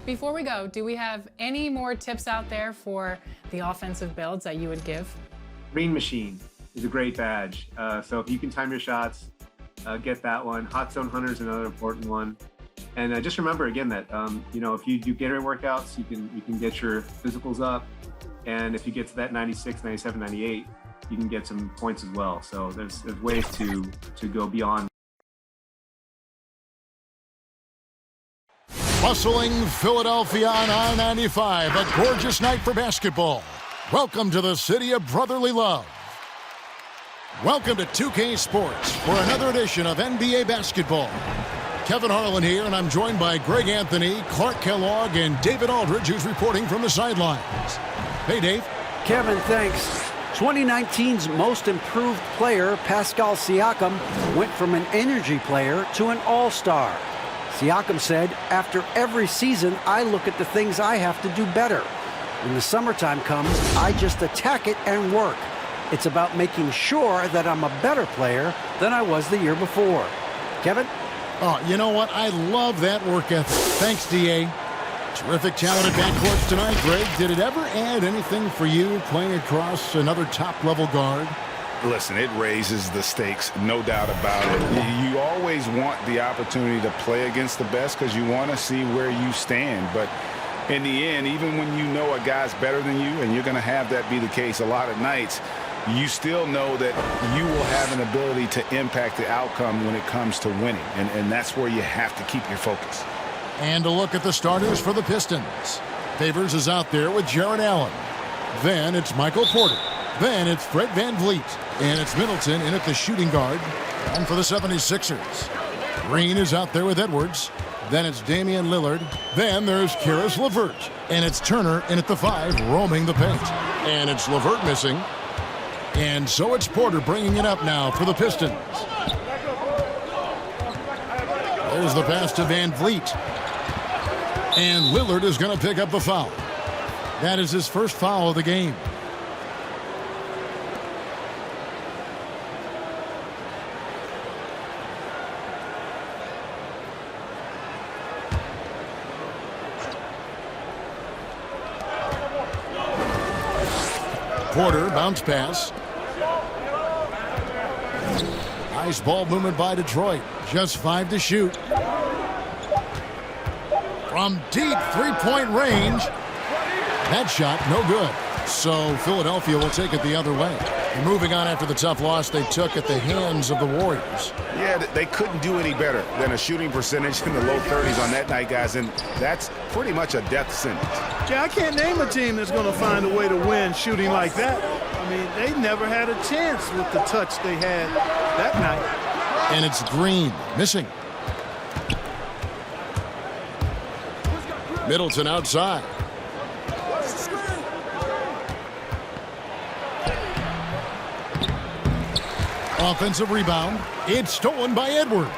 before we go, do we have any more tips out there for the offensive builds that you would give? Green Machine is a great badge. So if you can time your shots, get that one. Hot Zone Hunter is another important one. And just remember again that if you do Gatorade workouts, you can get your physicals up. And if you get to that 96, 97, 98, you can get some points as well. So there's ways to go beyond. Bustling Philadelphia on I-95, a gorgeous night for basketball. Welcome to the city of brotherly love. Welcome to 2K Sports for another edition of NBA basketball. Kevin Harlan here, and I'm joined by Greg Anthony, Clark Kellogg, and David Aldridge, who's reporting from the sidelines. Hey, Dave. Kevin, thanks. 2019's most improved player, Pascal Siakam, went from an energy player to an all-star. Siakam said, after every season, I look at the things I have to do better. When the summertime comes, I just attack it and work. It's about making sure that I'm a better player than I was the year before. Kevin? Oh, you know what? I love that work ethic. Thanks, D.A. Terrific talented backcourts tonight, Greg. Did it ever add anything for you playing across another top-level guard? Listen, it raises the stakes, no doubt about it. You always want the opportunity to play against the best because you want to see where you stand. But in the end, even when you know a guy's better than you, and you're going to have that be the case a lot of nights, you still know that you will have an ability to impact the outcome when it comes to winning. And that's where you have to keep your focus. And a look at the starters for the Pistons. Favors is out there with Jarrett Allen. Then it's Michael Porter. Then it's Fred VanVleet. And it's Middleton in at the shooting guard. And for the 76ers, Green is out there with Edwards. Then it's Damian Lillard. Then there's Karis LeVert. And it's Turner in at the 5, roaming the paint. And it's LeVert missing. And so it's Porter bringing it up now for the Pistons. There's the pass to VanVleet. And Lillard is going to pick up the foul. That is his first foul of the game. Porter, bounce pass. Nice ball movement by Detroit. Just 5 to shoot. From deep three-point range. That shot, no good. So Philadelphia will take it the other way. And moving on after the tough loss they took at the hands of the Warriors. Yeah, they couldn't do any better than a shooting percentage in the low 30s on that night, guys. And that's pretty much a death sentence. Yeah, I can't name a team that's going to find a way to win shooting like that. I mean, they never had a chance with the touch they had that night. And it's Green, missing. Middleton outside. Offensive rebound. It's stolen by Edwards.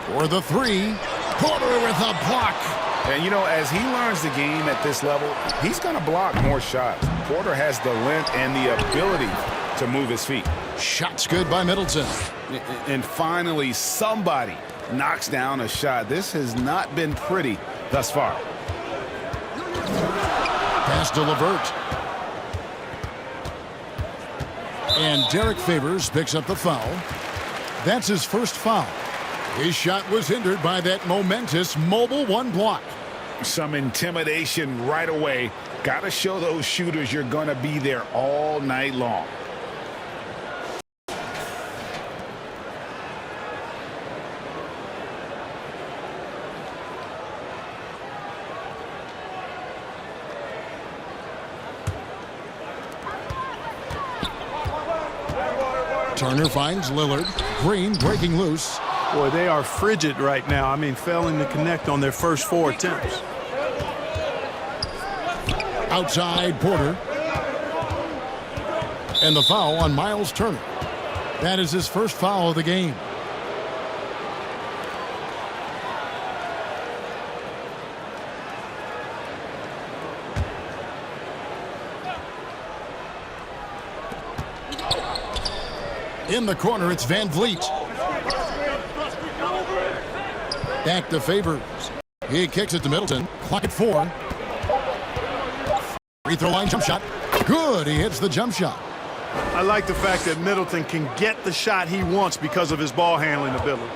For the 3, Porter with a block. And, as he learns the game at this level, he's going to block more shots. Porter has the length and the ability to move his feet. Shot's good by Middleton. And finally, somebody knocks down a shot. This has not been pretty thus far. Pass to LeVert. And Derek Favors picks up the foul. That's his first foul. His shot was hindered by that momentous mobile 1 block. Some intimidation right away. Got to show those shooters you're going to be there all night long. Turner finds Lillard. Green breaking loose. Boy, they are frigid right now. I mean, failing to connect on their first 4 attempts. Outside Porter. And the foul on Miles Turner. That is his first foul of the game. In the corner, it's VanVleet. Back to Favors. He kicks it to Middleton. Clock at 4. Free throw line jump shot. Good. He hits the jump shot. I like the fact that Middleton can get the shot he wants because of his ball handling ability.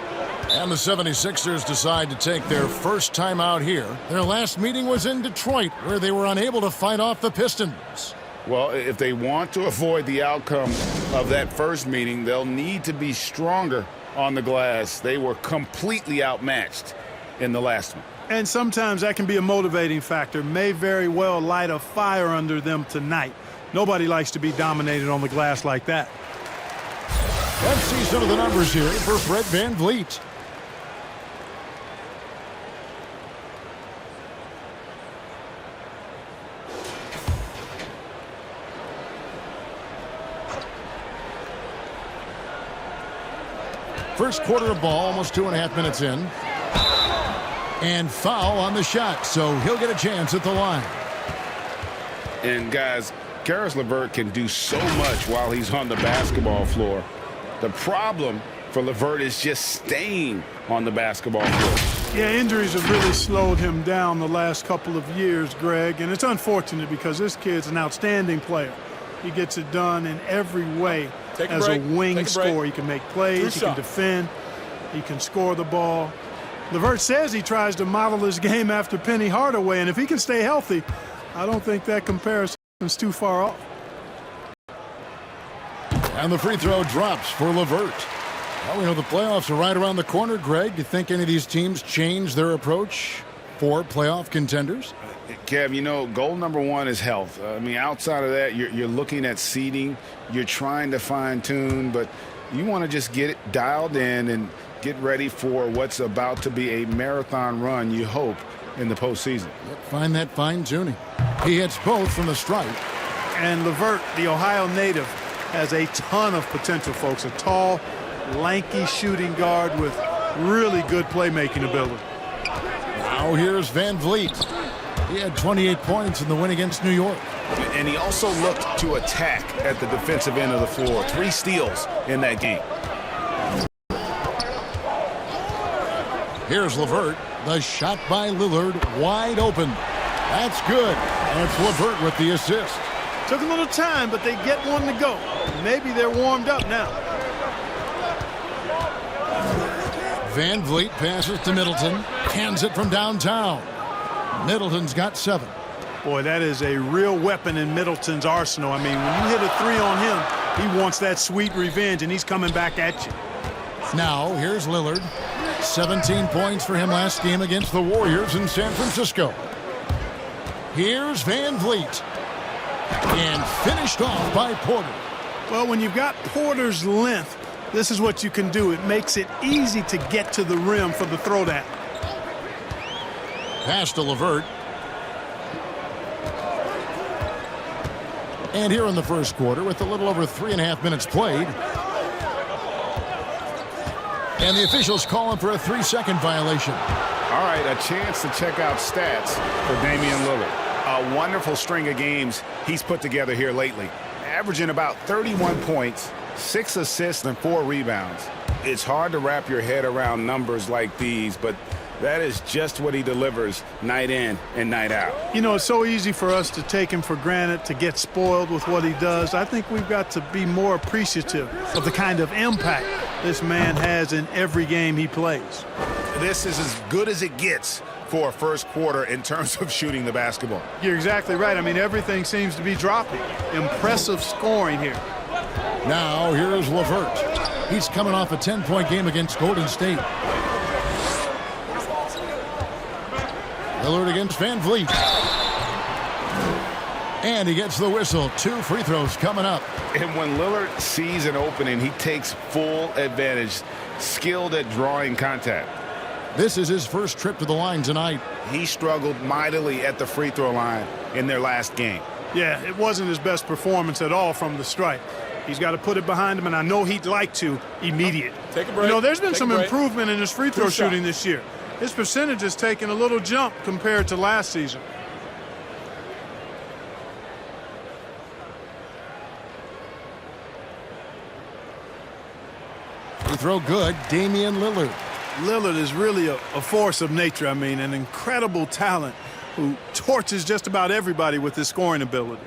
And the 76ers decide to take their first time out here. Their last meeting was in Detroit, where they were unable to fight off the Pistons. Well, if they want to avoid the outcome of that first meeting, they'll need to be stronger on the glass. They were completely outmatched in the last one. And sometimes that can be a motivating factor. May very well light a fire under them tonight. Nobody likes to be dominated on the glass like that. Let's see some of the numbers here for Fred VanVleet. First quarter of ball, almost 2.5 minutes in. And foul on the shot, so he'll get a chance at the line. And guys, Karis LeVert can do so much while he's on the basketball floor. The problem for LeVert is just staying on the basketball floor. Yeah, injuries have really slowed him down the last couple of years, Greg, and it's unfortunate because this kid's an outstanding player. He gets it done in every way as a wing scorer. He can make plays, he can defend, he can score the ball. LeVert says he tries to model his game after Penny Hardaway, and if he can stay healthy, I don't think that comparison is too far off. And the free throw drops for LeVert. Well, we know the playoffs are right around the corner, Greg. Do you think any of these teams change their approach for playoff contenders? Kev, you know, goal number one is health. I mean, outside of that, you're looking at seeding. You're trying to fine-tune, but you want to just get it dialed in and get ready for what's about to be a marathon run, you hope, in the postseason. Find that fine-tuning. He hits both from the stripe. And LeVert, the Ohio native, has a ton of potential, folks. A tall, lanky shooting guard with really good playmaking ability. Now here's VanVleet. He had 28 points in the win against New York. And he also looked to attack at the defensive end of the floor. 3 steals in that game. Here's LeVert. The shot by Lillard, wide open. That's good. And it's LeVert with the assist. Took a little time, but they get one to go. Maybe they're warmed up now. VanVleet passes to Middleton. Hands it from downtown. Middleton's got 7. Boy, that is a real weapon in Middleton's arsenal. I mean, when you hit a 3 on him, he wants that sweet revenge, and he's coming back at you. Now, here's Lillard. 17 points for him last game against the Warriors in San Francisco. Here's VanVleet. And finished off by Porter. Well, when you've got Porter's length, this is what you can do. It makes it easy to get to the rim for the throwdown. Pass to LeVert. And here in the first quarter, with a little over 3.5 minutes played. And the officials calling for a 3-second violation. All right, a chance to check out stats for Damian Lillard. A wonderful string of games he's put together here lately. Averaging about 31 points, 6 assists, and 4 rebounds. It's hard to wrap your head around numbers like these, but that is just what he delivers night in and night out. You know, it's so easy for us to take him for granted, to get spoiled with what he does. I think we've got to be more appreciative of the kind of impact this man has in every game he plays. This is as good as it gets for a first quarter in terms of shooting the basketball. You're exactly right. I mean, everything seems to be dropping. Impressive scoring here. Now, here's LeVert. He's coming off a 10-point game against Golden State. Lillard against VanVleet. And he gets the whistle. 2 free throws coming up. And when Lillard sees an opening, he takes full advantage. Skilled at drawing contact. This is his first trip to the line tonight. He struggled mightily at the free throw line in their last game. Yeah, it wasn't his best performance at all from the stripe. He's got to put it behind him, and I know he'd like to immediate. Take a break. You know, there's been some improvement in his free throw shooting this year. His percentage has taken a little jump compared to last season. Free throw good. Damian Lillard. Lillard is really a force of nature. I mean, an incredible talent who torches just about everybody with his scoring ability.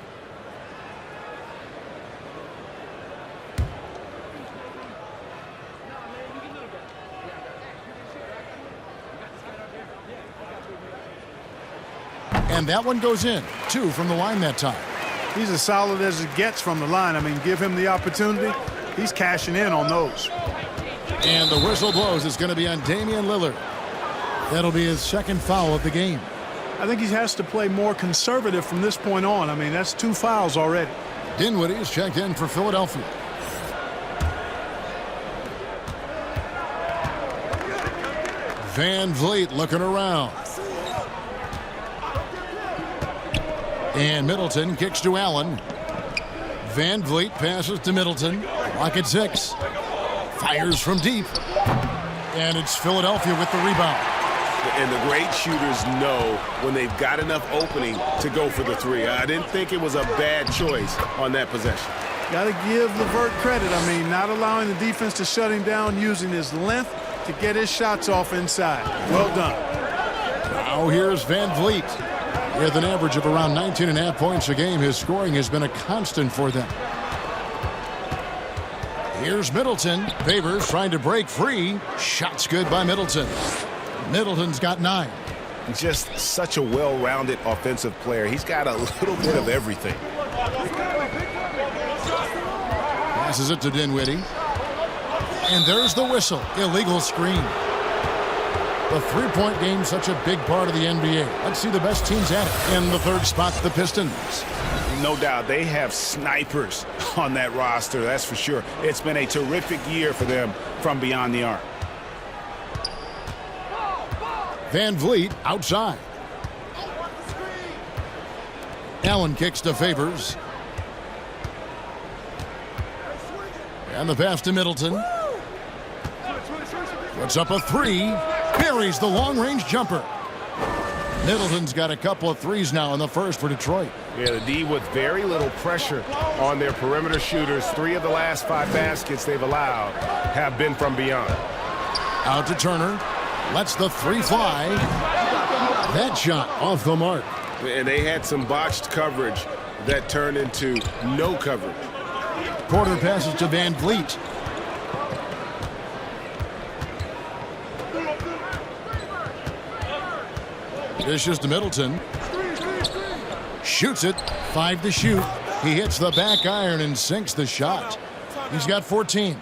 And that one goes in. 2 from the line that time. He's as solid as it gets from the line. I mean, give him the opportunity. He's cashing in on those. And the whistle blows. It's going to be on Damian Lillard. That'll be his second foul of the game. I think he has to play more conservative from this point on. I mean, that's 2 fouls already. Dinwiddie is checked in for Philadelphia. Van Vliet looking around. And Middleton kicks to Allen. Van Vliet passes to Middleton. Clock at 6. Fires from deep. And it's Philadelphia with the rebound. And the great shooters know when they've got enough opening to go for the 3. I didn't think it was a bad choice on that possession. Got to give LeVert credit. I mean, not allowing the defense to shut him down, using his length to get his shots off inside. Well done. Now here's Van Vliet. With an average of around 19.5 points a game, his scoring has been a constant for them. Here's Middleton. Favors trying to break free. Shots good by Middleton. Middleton's got 9. Just such a well-rounded offensive player. He's got a little bit of everything. Passes it to Dinwiddie. And there's the whistle. Illegal screen. The three-point game, such a big part of the NBA. Let's see the best teams at it. In the third spot, the Pistons. No doubt they have snipers on that roster, that's for sure. It's been a terrific year for them from beyond the arc. Van Vliet outside. Allen kicks to Favors. And the pass to Middleton. Puts up a 3. Buries the long-range jumper. Middleton's got a couple of 3s now in the first for Detroit. Yeah, the D with very little pressure on their perimeter shooters. 3 of the last 5 baskets they've allowed have been from beyond. Out to Turner. Lets the 3 fly. That shot off the mark. And they had some botched coverage that turned into no coverage. Porter passes to Van Vliet. Dishes to Middleton. Shoots it. 5 to shoot. He hits the back iron and sinks the shot. He's got 14.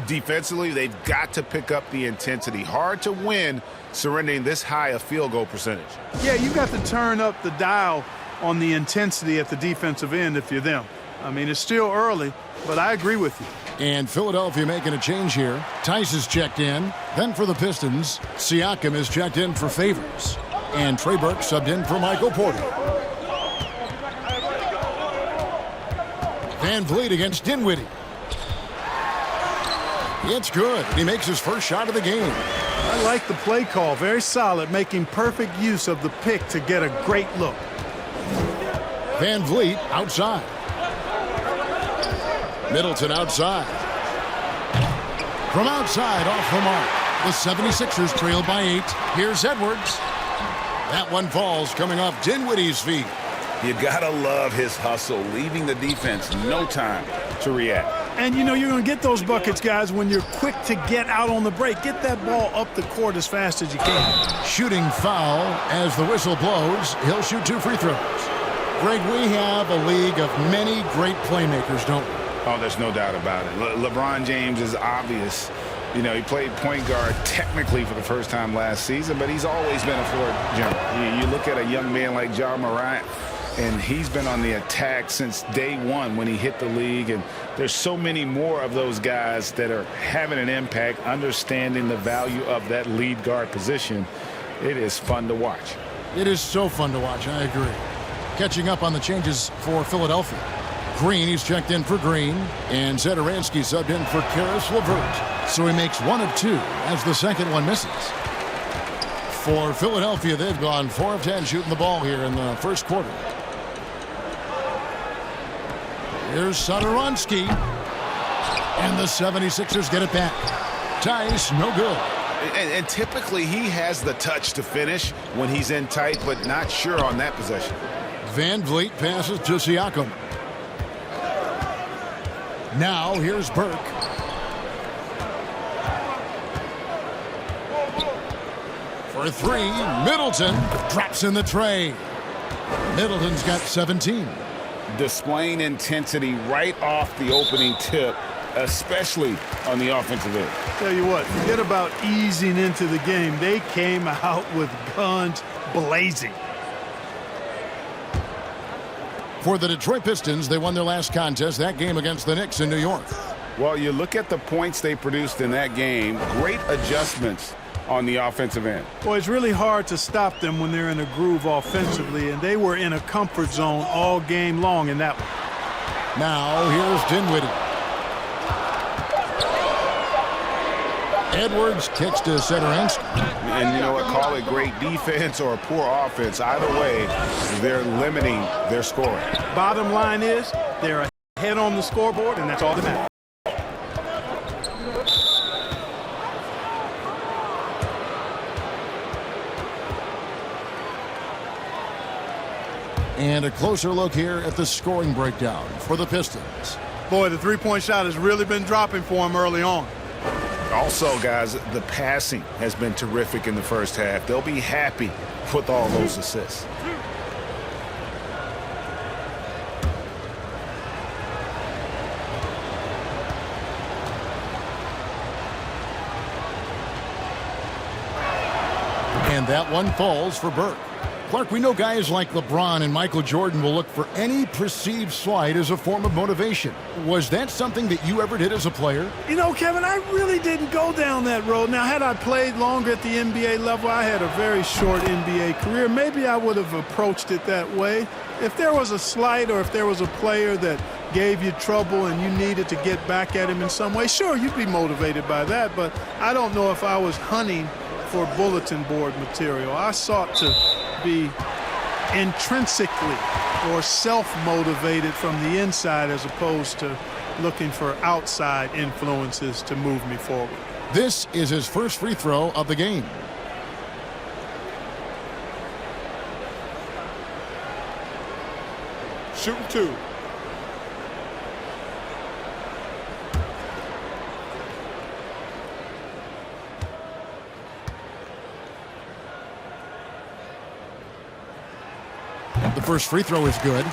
Defensively, they've got to pick up the intensity. Hard to win surrendering this high a field goal percentage. Yeah, you've got to turn up the dial on the intensity at the defensive end if you're them. I mean, it's still early, but I agree with you. And Philadelphia making a change here. Tice is checked in. Then for the Pistons, Siakam is checked in for Favors. And Trey Burke subbed in for Michael Porter. Van Vliet against Dinwiddie. It's good. He makes his first shot of the game. I like the play call. Very solid, making perfect use of the pick to get a great look. Van Vliet outside. Middleton outside. From outside off the mark. The 76ers trail by 8. Here's Edwards. That one falls coming off Dinwiddie's feet. You gotta love his hustle, leaving the defense no time to react. And you know you're going to get those buckets, guys, when you're quick to get out on the break. Get that ball up the court as fast as you can. Shooting foul as the whistle blows. He'll shoot 2 free throws. Greg, we have a league of many great playmakers, don't we? Oh, there's no doubt about it. LeBron James is obvious. You know, he played point guard technically for the first time last season, but he's always been a floor general. You look at a young man like Ja Morant, and he's been on the attack since day one when he hit the league. And there's so many more of those guys that are having an impact, understanding the value of that lead guard position. It is fun to watch. It is so fun to watch, I agree. Catching up on the changes for Philadelphia. Green, he's checked in for Green, and Zedaransky subbed in for Karis LeVert. So he makes 1 of 2 as the second one misses. For Philadelphia, they've gone 4 of 10 shooting the ball here in the first quarter. Here's Zedaransky, and the 76ers get it back. Tice, no good. And typically he has the touch to finish when he's in tight, but not sure on that possession. Van Vliet passes to Siakam. Now here's Burke. For three, Middleton drops in the tray. Middleton's got 17. Displaying intensity right off the opening tip, especially on the offensive end. Tell you what, forget about easing into the game. They came out with guns blazing. For the Detroit Pistons, they won their last contest, that game against the Knicks in New York. Well, you look at the points they produced in that game, great adjustments on the offensive end. Boy, it's really hard to stop them when they're in a groove offensively, and they were in a comfort zone all game long in that one. Now here's Dinwiddie. Edwards kicks to Satoransky. And you know what, call it great defense or poor offense. Either way, they're limiting their scoring. Bottom line is they're ahead on the scoreboard, and that's all that matters. And a closer look here at the scoring breakdown for the Pistons. Boy, the three-point shot has really been dropping for him early on. Also, guys, the passing has been terrific in the first half. They'll be happy with all those assists. And that one falls for Burke. Clark, we know guys like LeBron and Michael Jordan will look for any perceived slight as a form of motivation. Was that something that you ever did as a player? You know, Kevin, I really didn't go down that road. Now, had I played longer at the NBA level, I had a very short NBA career. Maybe I would have approached it that way. If there was a slight or if there was a player that gave you trouble and you needed to get back at him in some way, sure, you'd be motivated by that. But I don't know if I was hunting for bulletin board material. I sought to be intrinsically or self-motivated from the inside as opposed to looking for outside influences to move me forward. This is his first free throw of the game. Shooting two. The first free throw is good.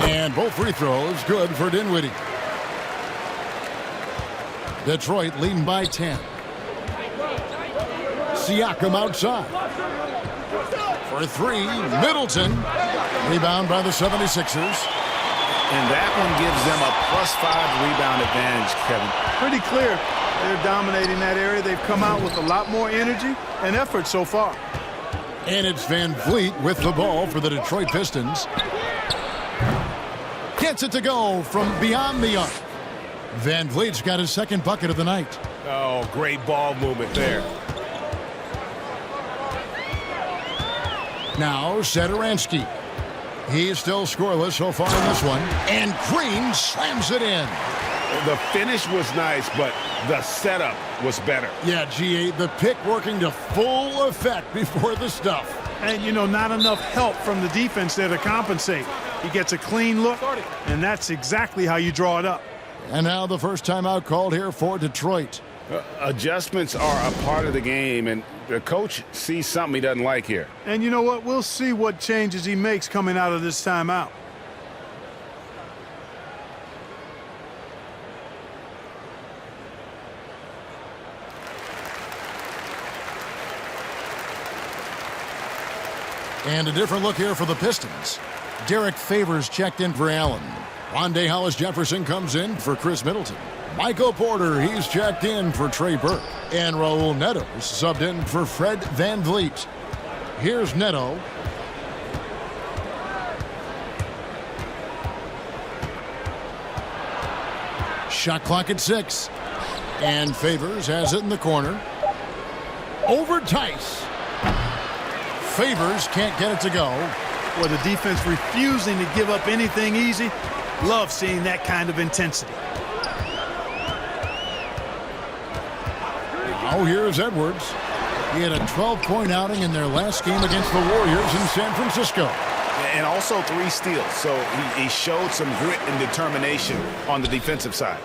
And both free throws good for Dinwiddie. Detroit leading by 10. Siakam outside. For three, Middleton. Rebound by the 76ers. And that one gives them a +5 rebound advantage, Kevin. Pretty clear. They're dominating that area. They've come out with a lot more energy and effort so far. And it's Van Vliet with the ball for the Detroit Pistons. Gets it to go from beyond the arc. Van Vliet's got his second bucket of the night. Oh, great ball movement there. Now Satoransky. He's still scoreless so far in this one. And Green slams it in. The finish was nice, but the setup was better. Yeah, G8, the pick working to full effect before the stuff. And, you know, not enough help from the defense there to compensate. He gets a clean look, and that's exactly how you draw it up. And now the first timeout called here for Detroit. Adjustments are a part of the game, and the coach sees something he doesn't like here. And you know what? We'll see what changes he makes coming out of this timeout. And a different look here for the Pistons. Derek Favors checked in for Allen. Rondé Hollis-Jefferson comes in for Chris Middleton. Michael Porter, he's checked in for Trey Burke. And Raul Neto subbed in for Fred Van Vliet. Here's Neto. Shot clock at 6. And Favors has it in the corner. Over Tice. Favors can't get it to go. Or the defense refusing to give up anything easy. Love seeing that kind of intensity. Now here's Edwards. He had a 12-point outing in their last game against the Warriors in San Francisco. And also 3 steals, so he showed some grit and determination on the defensive side.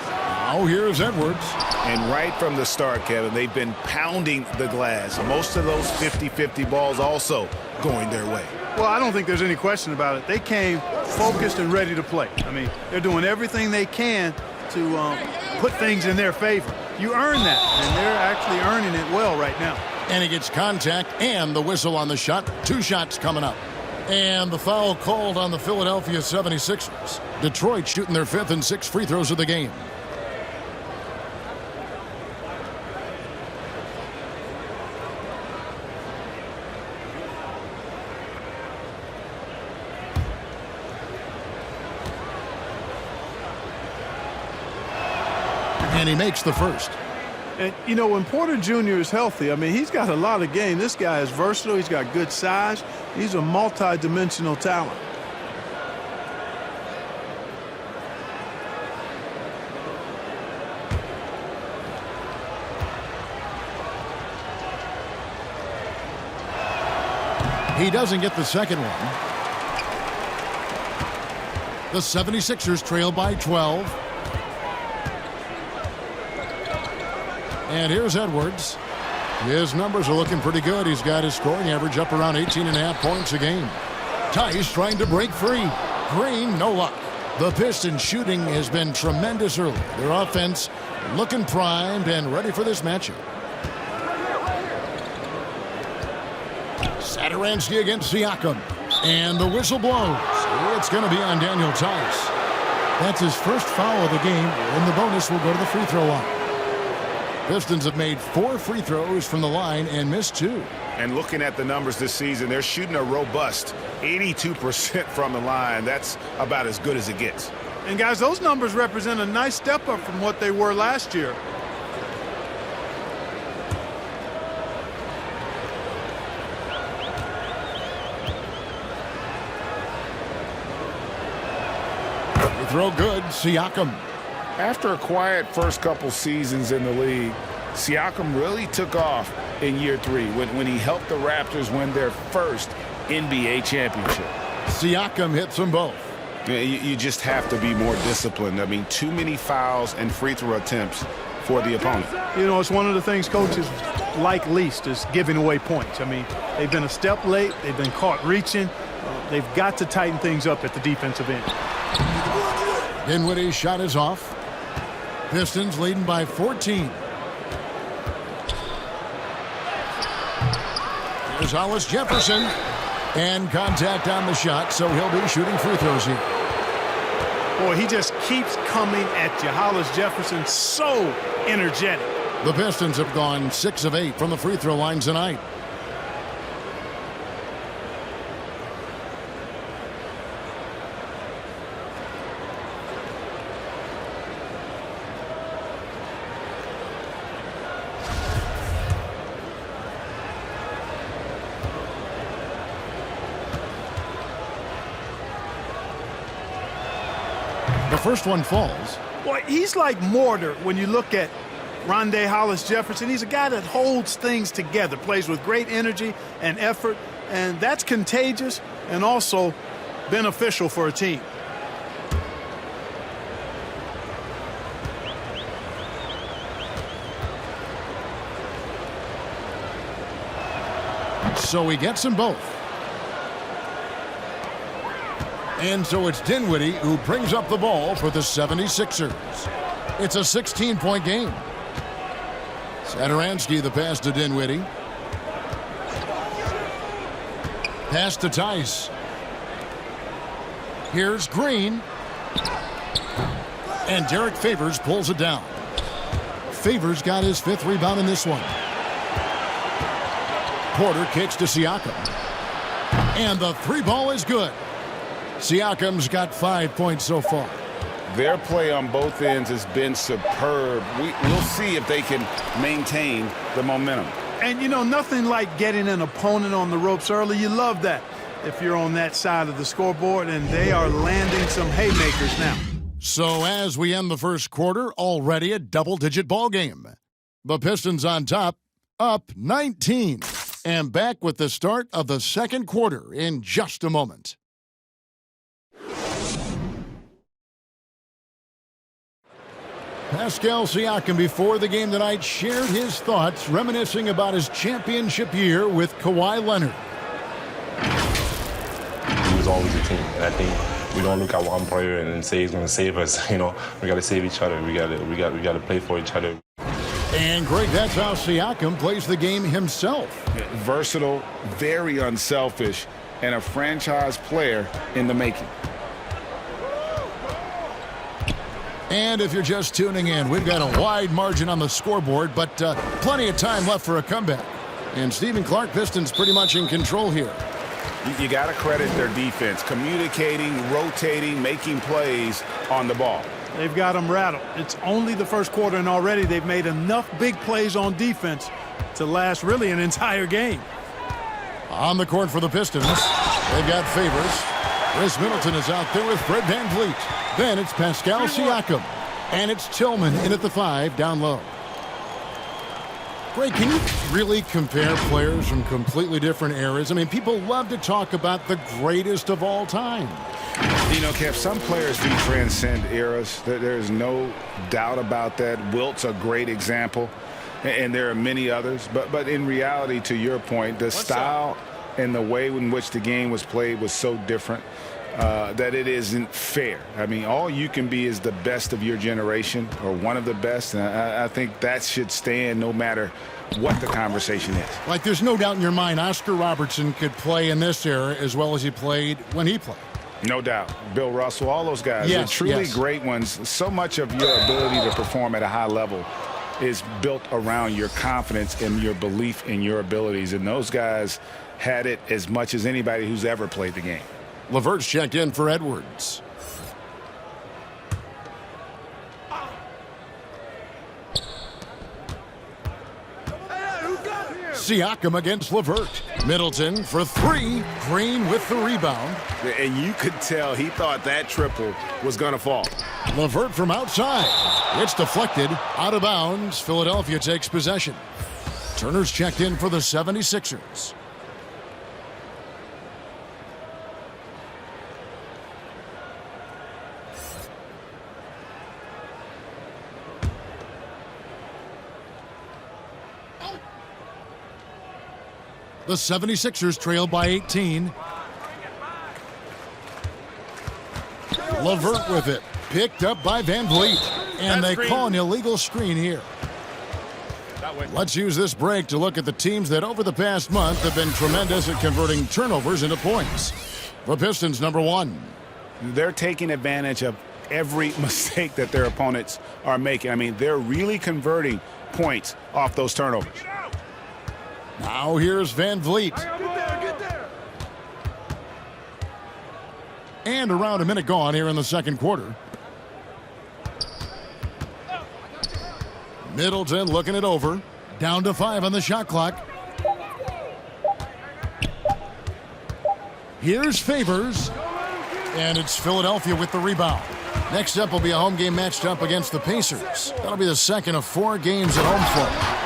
Now here's Edwards. And right from the start, Kevin, they've been pounding the glass. Most of those 50-50 balls also going their way. Well, I don't think there's any question about it. They came focused and ready to play. I mean, they're doing everything they can to put things in their favor. You earn that, and they're actually earning it well right now. And he gets contact and the whistle on the shot. 2 shots coming up. And the foul called on the Philadelphia 76ers. Detroit shooting their 5th and 6th free throws of the game. And he makes the first. And, you know, when Porter Jr. is healthy, I mean, he's got a lot of game. This guy is versatile. He's got good size. He's a multi-dimensional talent. He doesn't get the second one. The 76ers trail by 12. And here's Edwards. His numbers are looking pretty good. He's got his scoring average up around 18.5 points a game. Tice trying to break free. Green, no luck. The Pistons shooting has been tremendous early. Their offense looking primed and ready for this matchup. Satoransky against Siakam. And the whistle blows. It's going to be on Daniel Tice. That's his first foul of the game, and the bonus will go to the free throw line. Pistons have made 4 free throws from the line and missed 2. And looking at the numbers this season, they're shooting a robust 82% from the line. That's about as good as it gets. And, guys, those numbers represent a nice step up from what they were last year. Free throw good. Siakam. After a quiet first couple seasons in the league, Siakam really took off in year 3 when he helped the Raptors win their first NBA championship. Siakam hits them both. You just have to be more disciplined. I mean, too many fouls and free throw attempts for the opponent. You know, it's one of the things coaches like least is giving away points. I mean, they've been a step late. They've been caught reaching. They've got to tighten things up at the defensive end. Dinwiddie's shot is off. Pistons leading by 14. Here's Hollis Jefferson. And contact on the shot, so he'll be shooting free throws here. Boy, he just keeps coming at you. Hollis Jefferson, so energetic. The Pistons have gone 6 of 8 from the free throw line tonight. The first one falls. Boy, he's like mortar when you look at Rondé Hollis Jefferson. He's a guy that holds things together, plays with great energy and effort, and that's contagious and also beneficial for a team. So he gets them both. And so it's Dinwiddie who brings up the ball for the 76ers. It's a 16-point game. Satoransky the pass to Dinwiddie. Pass to Tice. Here's Green. And Derek Favors pulls it down. Favors got his 5th rebound in this one. Porter kicks to Siakam. And the 3 ball is good. Siakam's got 5 points so far. Their play on both ends has been superb. We'll see if they can maintain the momentum. And, you know, nothing like getting an opponent on the ropes early. You love that if you're on that side of the scoreboard, and they are landing some haymakers now. So as we end the first quarter, already a double-digit ball game. The Pistons on top, up 19. And back with the start of the second quarter in just a moment. Pascal Siakam, before the game tonight, shared his thoughts, reminiscing about his championship year with Kawhi Leonard. It was always a team, and I think we don't look at one player and then say he's going to save us. You know, we got to save each other. We got to play for each other. And Greg, that's how Siakam plays the game himself. Versatile, very unselfish, and a franchise player in the making. And if you're just tuning in, we've got a wide margin on the scoreboard, but plenty of time left for a comeback. And Stephen Clark, Pistons pretty much in control here. You got to credit their defense, communicating, rotating, making plays on the ball. They've got them rattled. It's only the first quarter, and already they've made enough big plays on defense to last really an entire game. On the court for the Pistons, they've got Favors. Chris Middleton is out there with Fred VanVleet. Then it's Pascal Siakam. And it's Tillman in at the 5, down low. Greg, can you really compare players from completely different eras? I mean, people love to talk about the greatest of all time. You know, Kev, some players do transcend eras. There's no doubt about that. Wilt's a great example, and there are many others. But in reality, to your point, the style and the way in which the game was played was so different that it isn't fair. I mean, all you can be is the best of your generation or one of the best, and I think that should stand no matter what the conversation is. Like, there's no doubt in your mind Oscar Robertson could play in this era as well as he played when he played. No doubt. Bill Russell, all those guys. Yes, They're truly yes. great ones. So much of your ability to perform at a high level is built around your confidence and your belief in your abilities. And those guys had it as much as anybody who's ever played the game. LeVert's checked in for Edwards. Siakam against LeVert. Middleton for 3. Green with the rebound. And you could tell he thought that triple was going to fall. LeVert from outside. It's deflected. Out of bounds. Philadelphia takes possession. Turner's checked in for the 76ers. The 76ers trail by 18. LeVert with it. Picked up by VanVleet. And they call an illegal screen here. Let's use this break to look at the teams that over the past month have been tremendous at converting turnovers into points. The Pistons, number 1. They're taking advantage of every mistake that their opponents are making. I mean, they're really converting points off those turnovers. Now here's VanVleet. Get there. And around a minute gone here in the second quarter. Middleton looking it over. Down to 5 on the shot clock. Here's Favors. And it's Philadelphia with the rebound. Next up will be a home game matched up against the Pacers. That'll be the second of 4 games at home for him.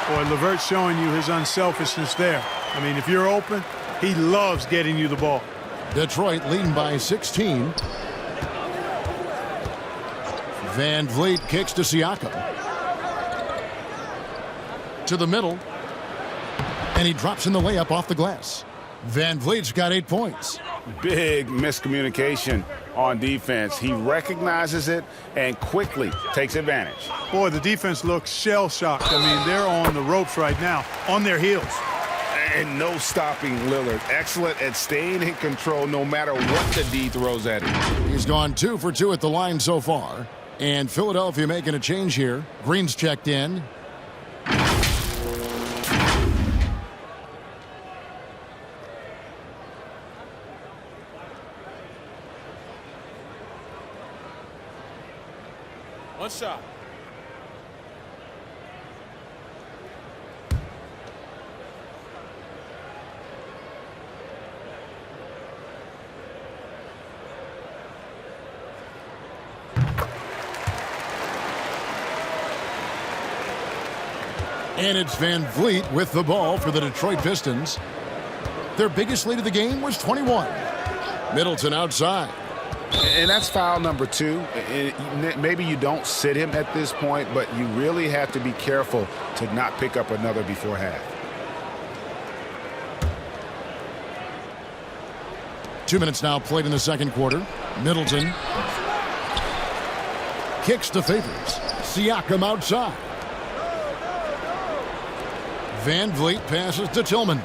Boy, LeVert's showing you his unselfishness there. I mean, if you're open, he loves getting you the ball. Detroit leading by 16. VanVleet kicks to Siakam. To the middle. And he drops in the layup off the glass. VanVleet's got 8 points. Big miscommunication on defense. He recognizes it and quickly takes advantage. Boy, the defense looks shell-shocked. I mean, they're on the ropes right now, on their heels. And no stopping Lillard. Excellent at staying in control no matter what the D throws at him. He's gone 2 for 2 at the line so far. And Philadelphia making a change here. Green's checked in. One shot. And it's Van Vliet with the ball for the Detroit Pistons. Their biggest lead of the game was 21. Middleton outside. And that's foul number 2. Maybe you don't sit him at this point, but you really have to be careful to not pick up another before half. 2 minutes now played in the second quarter. Middleton kicks to Favors. Siakam outside. Van Vliet passes to Tillman.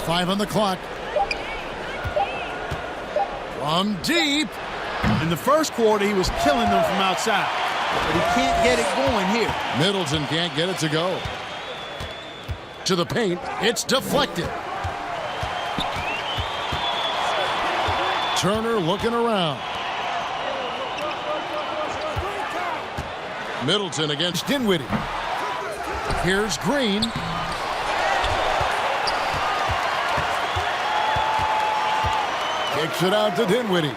5 on the clock. From deep. In the first quarter, he was killing them from outside. But he can't get it going here. Middleton can't get it to go. To the paint. It's deflected. Turner looking around. Middleton against Dinwiddie. Here's Green. Kicks it out to Dinwiddie.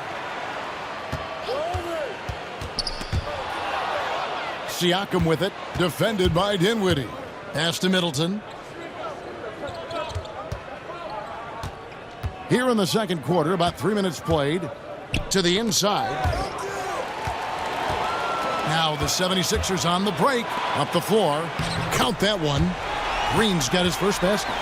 Siakam with it. Defended by Dinwiddie. Pass to Middleton. Here in the second quarter, about 3 minutes played. To the inside. Now the 76ers on the break. Up the floor. Count that one. Green's got his first basket.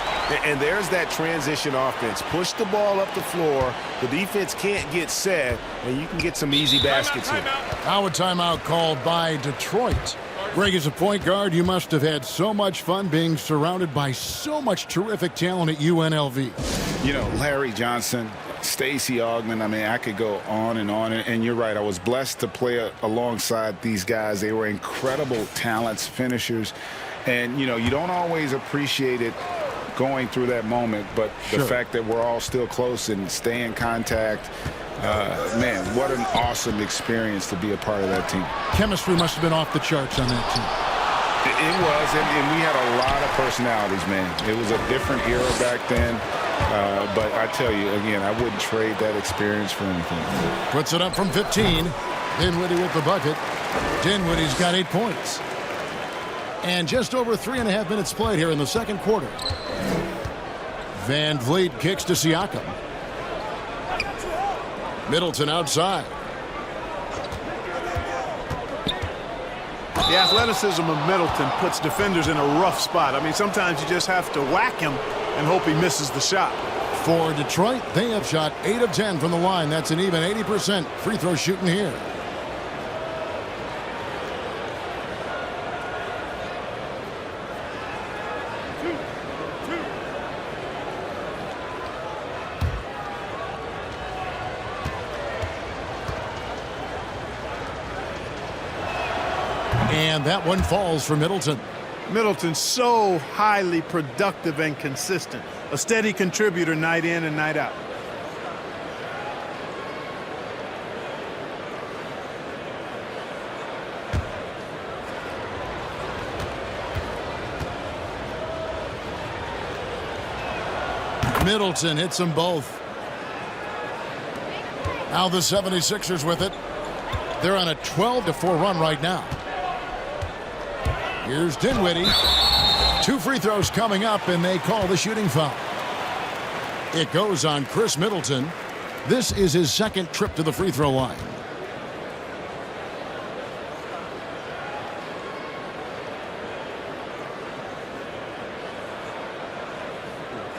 And there's that transition offense. Push the ball up the floor. The defense can't get set, and you can get some easy baskets here. Now a timeout called by Detroit. Greg, as a point guard, you must have had so much fun being surrounded by so much terrific talent at UNLV. You know, Larry Johnson, Stacey Ogden, I mean, I could go on. And you're right, I was blessed to play alongside these guys. They were incredible talents, finishers. And, you know, you don't always appreciate it going through that moment, but the fact that we're all still close and stay in contact, man, what an awesome experience to be a part of that team. Chemistry must have been off the charts on that team. It was, and we had a lot of personalities, man. It was a different era back then, but I tell you, again, I wouldn't trade that experience for anything. Puts it up from 15. Dinwiddie with the bucket. Dinwiddie's got 8 points. And just over 3.5 minutes played here in the second quarter. Van Vliet kicks to Siakam. Middleton outside. The athleticism of Middleton puts defenders in a rough spot. I mean, sometimes you just have to whack him and hope he misses the shot. For Detroit, they have shot 8 of 10 from the line. That's an even 80% free throw shooting here. And that one falls for Middleton. Middleton's so highly productive and consistent. A steady contributor night in and night out. Middleton hits them both. Now the 76ers with it. They're on a 12-4 run right now. Here's Dinwiddie. 2 free throws coming up, and they call the shooting foul. It goes on Chris Middleton. This is his second trip to the free throw line.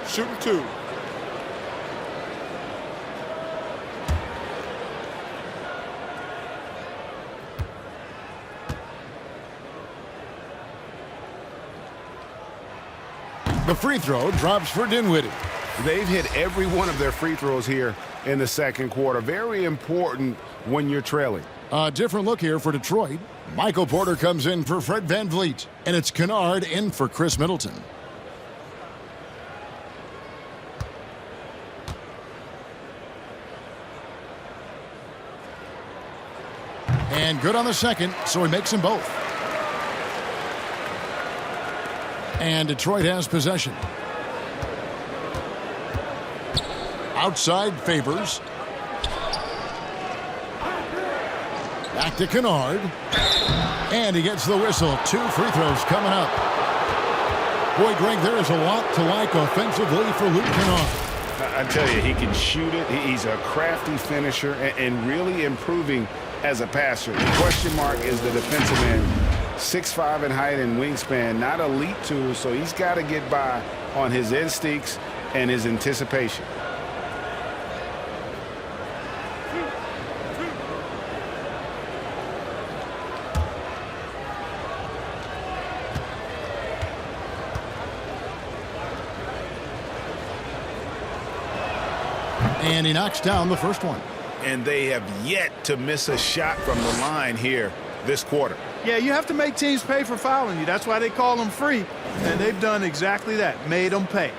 Shooting 2. The free throw drops for Dinwiddie. They've hit every one of their free throws here in the second quarter. Very important when you're trailing. A different look here for Detroit. Michael Porter comes in for Fred Van Vliet, and it's Kennard in for Chris Middleton. And good on the second, so he makes them both. And Detroit has possession. Outside Favors. Back to Kennard. And he gets the whistle. 2 free throws coming up. Boy, Greg, there is a lot to like offensively for Luke Kennard. I tell you, he can shoot it. He's a crafty finisher and really improving as a passer. The question mark is the defensive end. 6'5" in height and wingspan, not elite tools, so he's got to get by on his instincts and his anticipation. And he knocks down the first one. And they have yet to miss a shot from the line here this quarter. Yeah, you have to make teams pay for fouling you. That's why they call them free. And they've done exactly that, made them pay.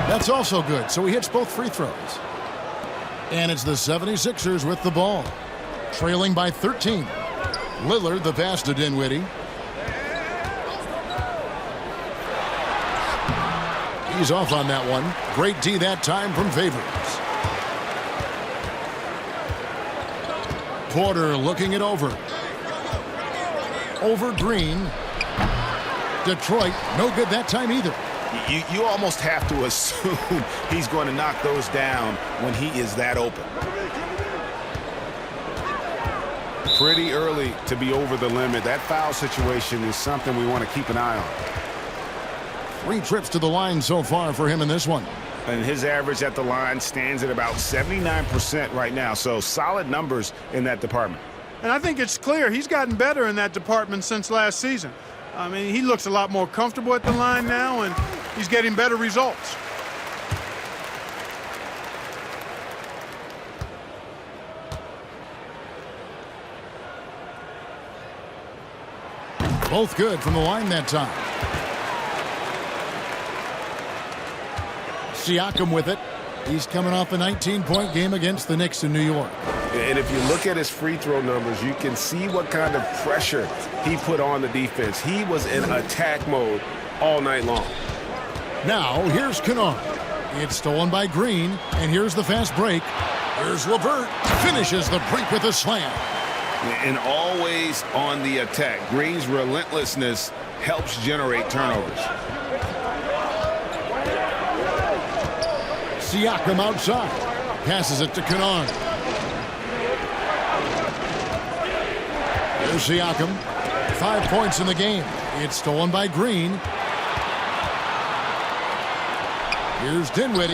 That's also good, so he hits both free throws. And it's the 76ers with the ball, trailing by 13. Lillard, the pass to Dinwiddie. He's off on that one. Great D that time from Favors. Porter looking it over. Over Green. Detroit, no good that time either. You almost have to assume he's going to knock those down when he is that open. Pretty early to be over the limit. That foul situation is something we want to keep an eye on. 3 trips to the line so far for him in this one. And his average at the line stands at about 79% right now. So solid numbers in that department. And I think it's clear he's gotten better in that department since last season. I mean, he looks a lot more comfortable at the line now, and he's getting better results. Both good from the line that time. Siakam with it. He's coming off a 19-point game against the Knicks in New York. And if you look at his free throw numbers, you can see what kind of pressure he put on the defense. He was in attack mode all night long. Now, here's Kennard. It's stolen by Green, and here's the fast break. Here's LeVert. Finishes the break with a slam. And always on the attack. Green's relentlessness helps generate turnovers. Siakam outside. Passes it to Kennard. Here's Siakam. 5 points in the game. It's stolen by Green. Here's Dinwiddie.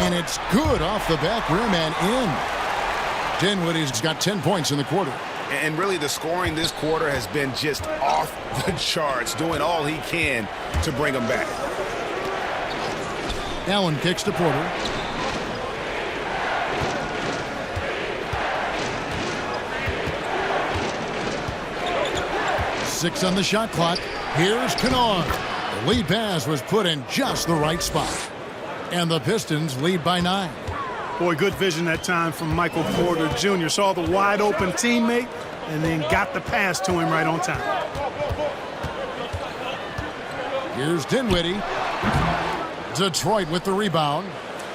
And it's good off the back rim and in. Dinwiddie's got 10 points in the quarter. And really the scoring this quarter has been just off the charts, doing all he can to bring them back. Allen kicks to Porter. Six on the shot clock. Here's Kennard. The lead pass was put in just the right spot. And the Pistons lead by 9. Boy, good vision that time from Michael Porter Jr. Saw the wide open teammate and then got the pass to him right on time. Here's Dinwiddie. Detroit with the rebound.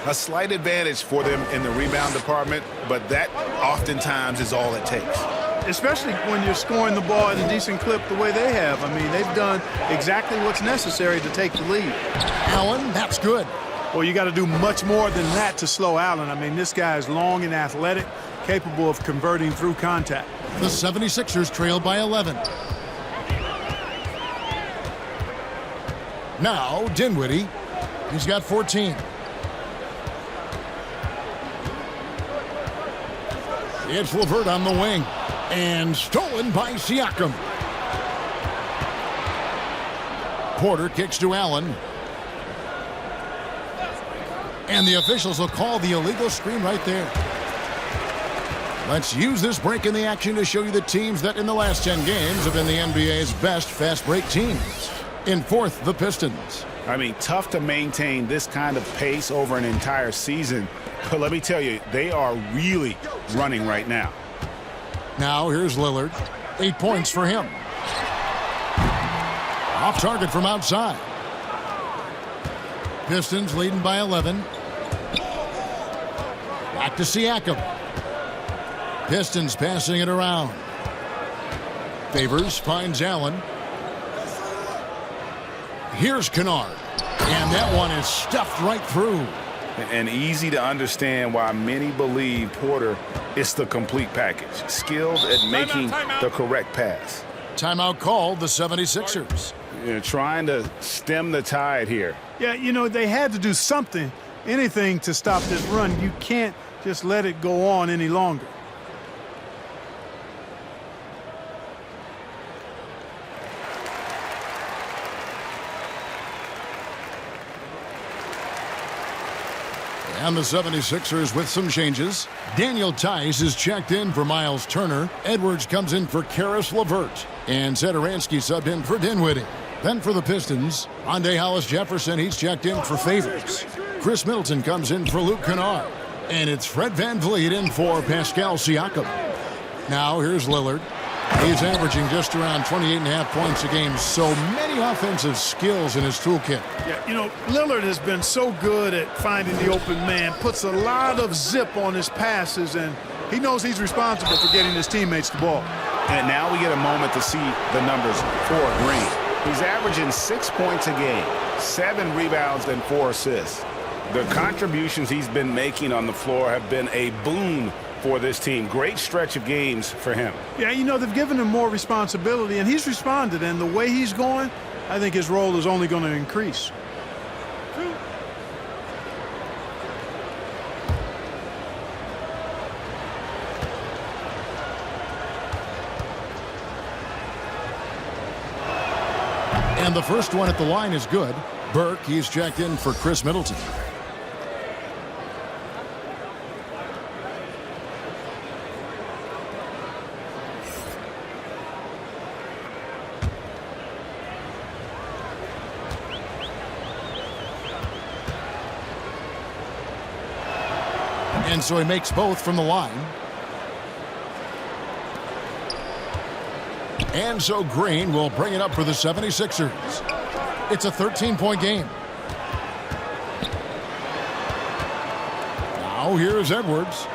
A slight advantage for them in the rebound department, but that oftentimes is all it takes. Especially when you're scoring the ball at a decent clip the way they have. I mean, they've done exactly what's necessary to take the lead. Allen, that's good. Well, you got to do much more than that to slow Allen. I mean, this guy is long and athletic, capable of converting through contact. The 76ers trail by 11. Now, Dinwiddie. He's got 14. It's LeVert on the wing. And stolen by Siakam. Porter kicks to Allen. And the officials will call the illegal screen right there. Let's use this break in the action to show you the teams that in the last 10 games have been the NBA's best fast break teams. In fourth, the Pistons. I mean, tough to maintain this kind of pace over an entire season. But let me tell you, they are really running right now. Now here's Lillard. 8 points for him. Off target from outside. Pistons leading by 11. Back to Siakam. Pistons passing it around. Favors finds Allen. Here's Kennard. And that one is stuffed right through. And easy to understand why many believe Porter is the complete package. Skilled at making the correct pass. Timeout called, the 76ers. Trying to stem the tide here. Yeah, they had to do something, anything to stop this run. You can't just let it go on any longer. And the 76ers with some changes. Daniel Tice is checked in for Miles Turner. Edwards comes in for Karis LeVert. And Satoransky subbed in for Dinwiddie. Then for the Pistons, Andre Hollis-Jefferson, he's checked in for Favors. Chris Middleton comes in for Luke Kennard. And it's Fred VanVleet in for Pascal Siakam. Now here's Lillard. He's averaging just around 28.5 points a game. So many offensive skills in his toolkit. Yeah, Lillard has been so good at finding the open man, puts a lot of zip on his passes, and he knows he's responsible for getting his teammates the ball. And now we get a moment to see the numbers for Green. He's averaging 6 points a game, 7 rebounds, and 4 assists. The contributions he's been making on the floor have been a boon for this team. Great stretch of games for him. Yeah, they've given him more responsibility, and he's responded. And the way he's going, I think his role is only going to increase. And the first one at the line is good. Burke, he's checked in for Chris Middleton. And so he makes both from the line. And so Green will bring it up for the 76ers. It's a 13-point game. Now here's Edwards.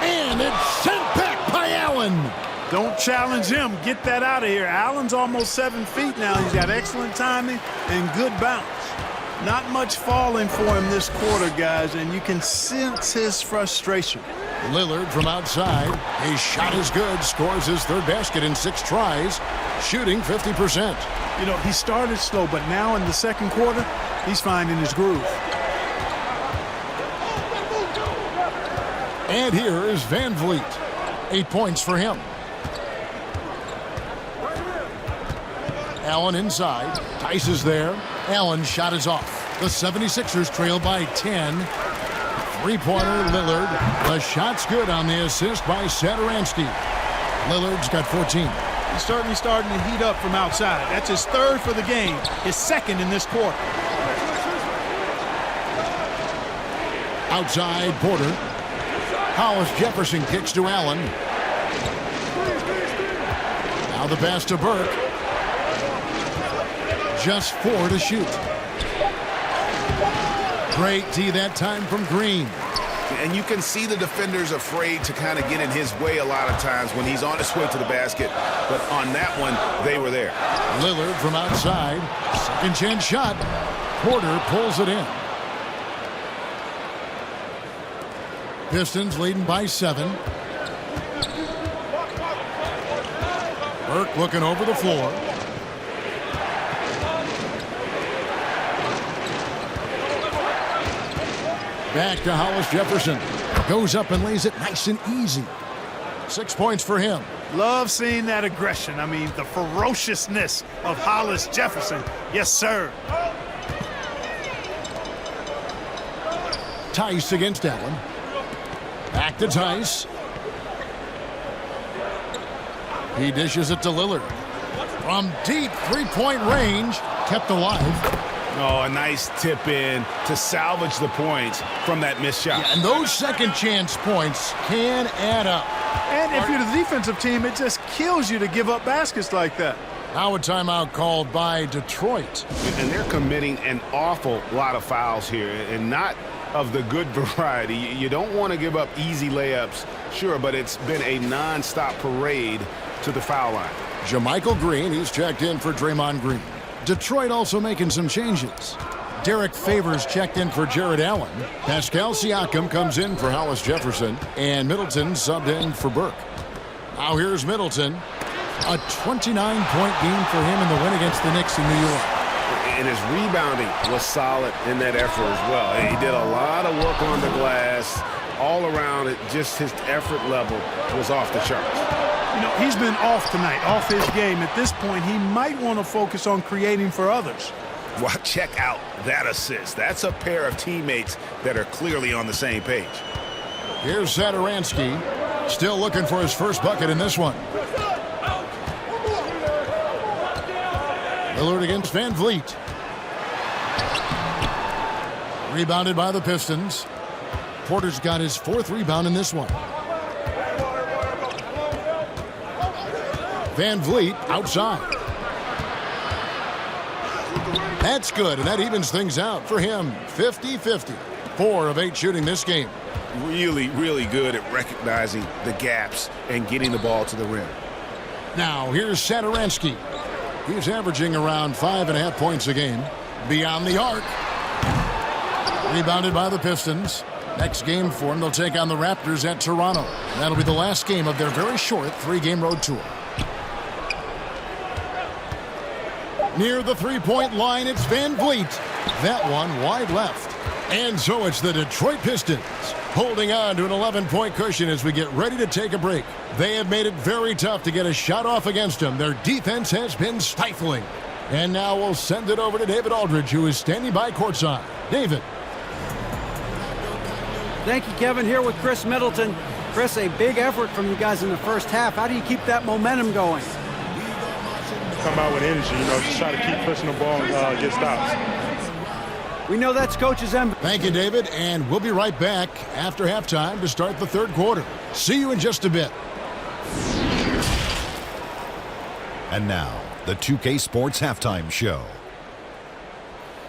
And it's sent back by Allen. Don't challenge him. Get that out of here. Allen's almost 7 feet now. He's got excellent timing and good bounce. Not much falling for him this quarter, guys, and you can sense his frustration. Lillard from outside. His shot is good. Scores his third basket in 6 tries. Shooting 50%. He started slow, but now in the second quarter, he's finding his groove. And here is VanVleet. 8 points for him. Allen inside. Tice is there. Allen's shot is off. The 76ers trail by 10. Three-pointer Lillard. The shot's good on the assist by Satoransky. Lillard's got 14. He's certainly starting to heat up from outside. That's his third for the game, his second in this quarter. Outside Porter. Hollis-Jefferson kicks to Allen. Now the pass to Burke. Just 4 to shoot. Great D that time from Green. And you can see the defenders afraid to kind of get in his way a lot of times when he's on his way to the basket. But on that one, they were there. Lillard from outside. Second chance shot. Porter pulls it in. Pistons leading by 7. Burke looking over the floor. Back to Hollis-Jefferson. Goes up and lays it nice and easy. 6 points for him. Love seeing that aggression. I mean, the ferociousness of Hollis-Jefferson. Yes, sir. Tice against Allen. Back to Tice. He dishes it to Lillard. From deep three-point range. Kept alive. Oh, a nice tip in to salvage the points from that missed shot. Yeah, and those second chance points can add up. And if you're the defensive team, it just kills you to give up baskets like that. Now a timeout called by Detroit. And they're committing an awful lot of fouls here, and not of the good variety. You don't want to give up easy layups, sure, but it's been a non-stop parade to the foul line. JaMychal Green, he's checked in for Draymond Green. Detroit also making some changes. Derek Favors checked in for Jared Allen. Pascal Siakam comes in for Hollis Jefferson. And Middleton subbed in for Burke. Now here's Middleton. A 29-point game for him in the win against the Knicks in New York. And his rebounding was solid in that effort as well. He did a lot of work on the glass. All around it, just his effort level was off the charts. You know, he's been off tonight, off his game. At this point, he might want to focus on creating for others. Well, check out that assist. That's a pair of teammates that are clearly on the same page. Here's Satoransky, still looking for his first bucket in this one. Lillard against Van Vliet. Rebounded by the Pistons. Porter's got his fourth rebound in this one. Van Vliet outside. That's good, and that evens things out for him. 50-50. 4 of 8 shooting this game. Really, really good at recognizing the gaps and getting the ball to the rim. Now, here's Satoransky. He's averaging around 5.5 points a game. Beyond the arc. Rebounded by the Pistons. Next game for them, they'll take on the Raptors at Toronto. That'll be the last game of their very short 3-game road tour. Near the three-point line, it's Van Vliet. That one wide left. And so it's the Detroit Pistons holding on to an 11-point cushion as we get ready to take a break. They have made it very tough to get a shot off against them. Their defense has been stifling. And now we'll send it over to David Aldridge, who is standing by courtside. David. Thank you, Kevin. Here with Chris Middleton. Chris, a big effort from you guys in the first half. How do you keep that momentum going? Come out with energy, just try to keep pushing the ball and get stops. We know that's Coach's MVP. Thank you, David, and we'll be right back after halftime to start the third quarter. See you in just a bit. And now, the 2K Sports Halftime Show.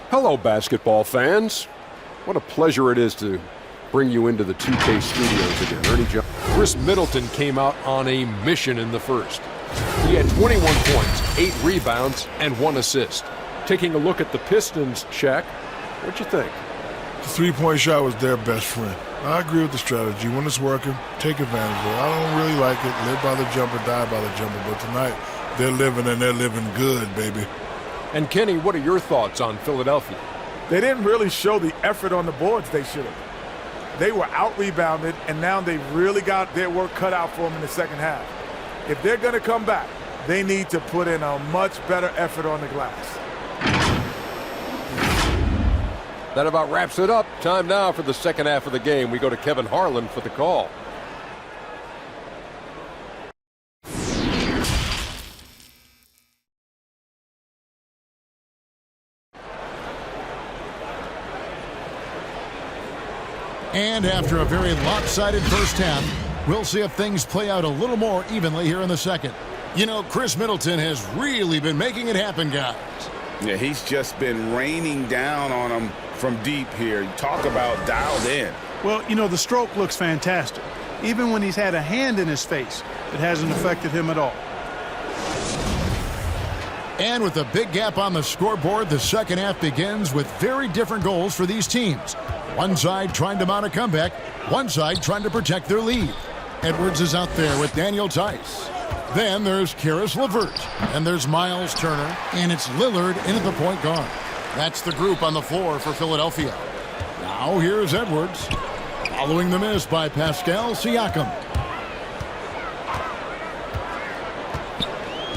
Hello, basketball fans. What a pleasure it is to bring you into the 2K studios again. Ernie Johnson. Chris Middleton came out on a mission in the first. He had 21 points, 8 rebounds, and 1 assist. Taking a look at the Pistons, Shaq, what'd you think? The three-point shot was their best friend. I agree with the strategy. When it's working, take advantage of it. I don't really like it. Live by the jumper, die by the jumper. But tonight, they're living, and they're living good, baby. And Kenny, what are your thoughts on Philadelphia? They didn't really show the effort on the boards they should have. They were out-rebounded, and now they really got their work cut out for them in the second half. If they're going to come back, they need to put in a much better effort on the glass. That about wraps it up. Time now for the second half of the game. We go to Kevin Harlan for the call. And after a very lopsided first half, we'll see if things play out a little more evenly here in the second. You know, Chris Middleton has really been making it happen, guys. Yeah, he's just been raining down on them from deep here. You talk about dialed in. Well, the stroke looks fantastic. Even when he's had a hand in his face, it hasn't affected him at all. And with a big gap on the scoreboard, the second half begins with very different goals for these teams. One side trying to mount a comeback, one side trying to protect their lead. Edwards is out there with Daniel Tice. Then there's Karis LeVert, and there's Miles Turner, and it's Lillard in at the point guard. That's the group on the floor for Philadelphia. Now here's Edwards, following the miss by Pascal Siakam.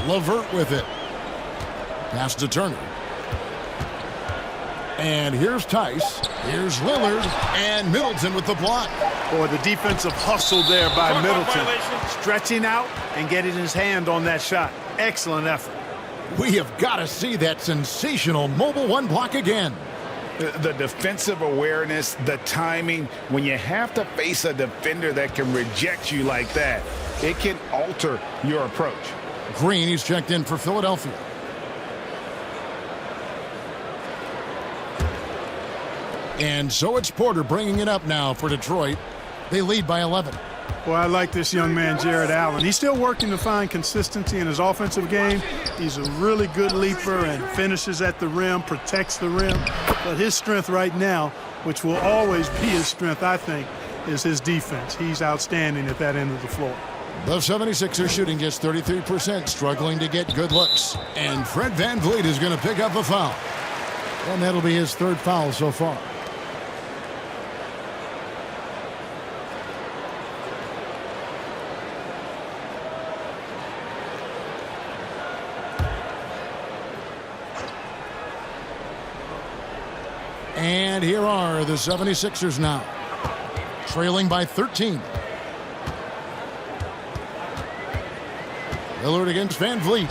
LeVert with it. Pass to Turner. And here's Tice. Here's Lillard. And Middleton with the block. Boy, the defensive hustle there by Middleton. Stretching out and getting his hand on that shot. Excellent effort. We have got to see that sensational mobile one block again. The defensive awareness, the timing, when you have to face a defender that can reject you like that, it can alter your approach. Green, he's checked in for Philadelphia. And so it's Porter bringing it up now for Detroit. They lead by 11. Well, I like this young man, Jared Allen. He's still working to find consistency in his offensive game. He's a really good leaper and finishes at the rim, protects the rim. But his strength right now, which will always be his strength, I think, is his defense. He's outstanding at that end of the floor. The 76ers shooting just 33%, struggling to get good looks. And Fred VanVleet is going to pick up a foul. And that'll be his third foul so far. And here are the 76ers now, trailing by 13. Lillard against VanVleet.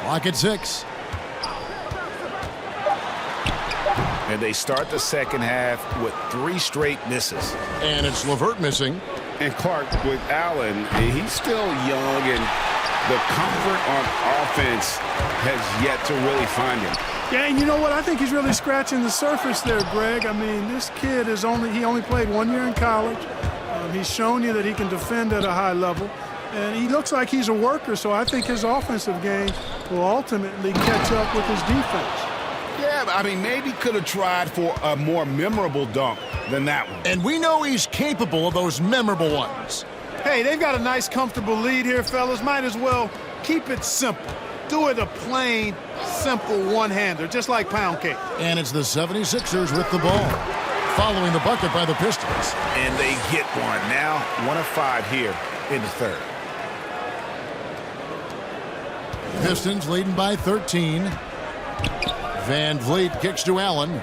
Clock at 6. And they start the second half with 3 straight misses. And it's LeVert missing. And Clark, with Allen, he's still young, and the comfort on offense has yet to really find him. Yeah, and you know what? I think he's really scratching the surface there, Greg. I mean, this kid is only played 1 year in college. He's shown you that he can defend at a high level. And he looks like he's a worker, so I think his offensive game will ultimately catch up with his defense. Yeah, I mean, maybe could have tried for a more memorable dunk than that one. And we know he's capable of those memorable ones. Hey, they've got a nice, comfortable lead here, fellas. Might as well keep it simple. Do it a plain, simple one-hander, just like pound cake. And it's the 76ers with the ball, following the bucket by the Pistons. And they get one. Now 1 of 5 here in the third. Pistons leading by 13. VanVleet kicks to Allen.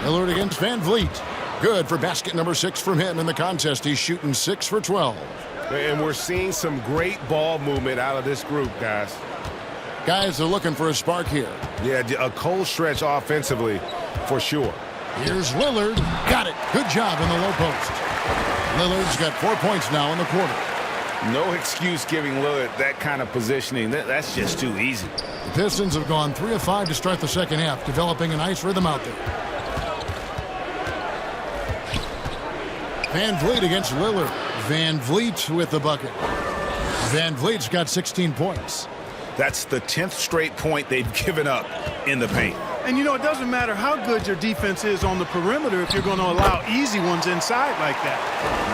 Lillard against VanVleet. Good for basket number 6 from him in the contest. He's shooting 6 for 12. And we're seeing some great ball movement out of this group, guys. Guys are looking for a spark here. Yeah, a cold stretch offensively, for sure. Here's Lillard. Got it. Good job in the low post. Lillard's got 4 points now in the quarter. No excuse giving Lillard that kind of positioning. That's just too easy. The Pistons have gone 3 of 5 to start the second half, developing a nice rhythm out there. VanVleet against Lillard. VanVleet with the bucket. VanVleet's got 16 points. That's the 10th straight point they've given up in the paint. And, you know, it doesn't matter how good your defense is on the perimeter if you're going to allow easy ones inside like that.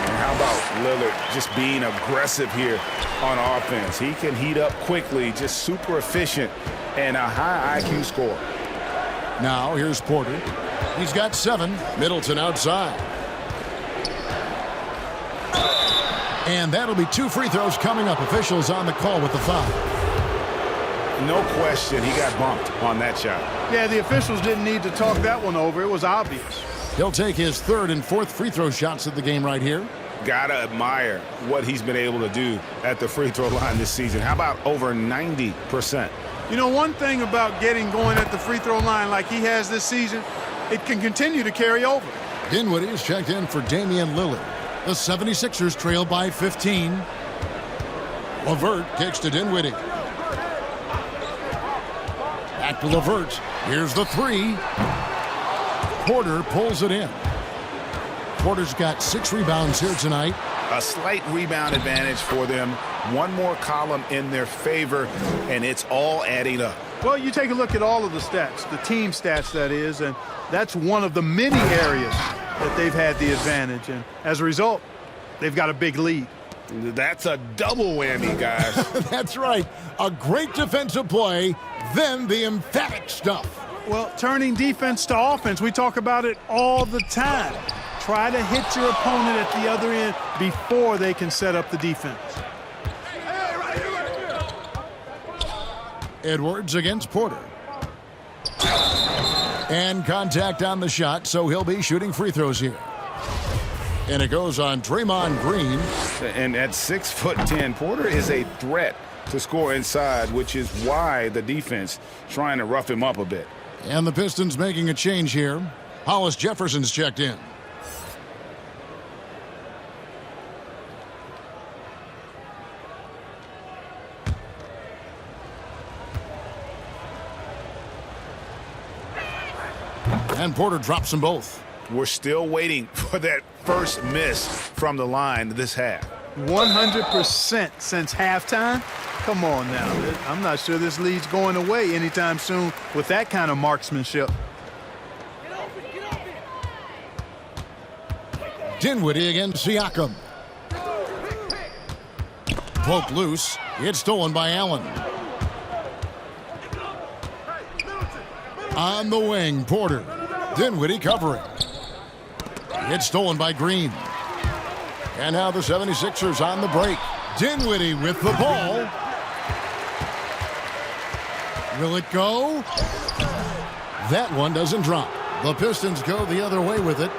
And how about Lillard just being aggressive here on offense? He can heat up quickly, just super efficient, and a high IQ score. Now here's Porter. He's got 7. Middleton outside. And that'll be 2 free throws coming up. Officials on the call with the foul. No question, he got bumped on that shot. Yeah, the officials didn't need to talk that one over. It was obvious. He'll take his 3rd and 4th free throw shots of the game right here. Gotta admire what he's been able to do at the free throw line this season. How about over 90%? You know, one thing about getting going at the free throw line like he has this season, it can continue to carry over. Dinwiddie is checked in for Damian Lillard. The 76ers trail by 15. LeVert kicks to Dinwiddie. Back to LeVert. Here's the 3. Porter pulls it in. Porter's got 6 rebounds here tonight. A slight rebound advantage for them. One more column in their favor, and it's all adding up. Well, you take a look at all of the stats, the team stats, that is, and that's one of the many areas that they've had the advantage. And as a result, they've got a big lead. That's a double whammy, guys. That's right. A great defensive play, then the emphatic stuff. Well, turning defense to offense, we talk about it all the time. Try to hit your opponent at the other end before they can set up the defense. Edwards against Porter. And contact on the shot, so he'll be shooting free throws here. And it goes on Draymond Green. And at 6'10", Porter is a threat to score inside, which is why the defense trying to rough him up a bit. And the Pistons making a change here. Hollis Jefferson's checked in. And Porter drops them both. We're still waiting for that first miss from the line this half. 100% since halftime? Come on now. I'm not sure this lead's going away anytime soon with that kind of marksmanship. Dinwiddie against Siakam. Poke loose. It's stolen by Allen. On the wing, Porter. Dinwiddie covering. It's stolen by Green. And now the 76ers on the break. Dinwiddie with the ball. Will it go? That one doesn't drop. The Pistons go the other way with it.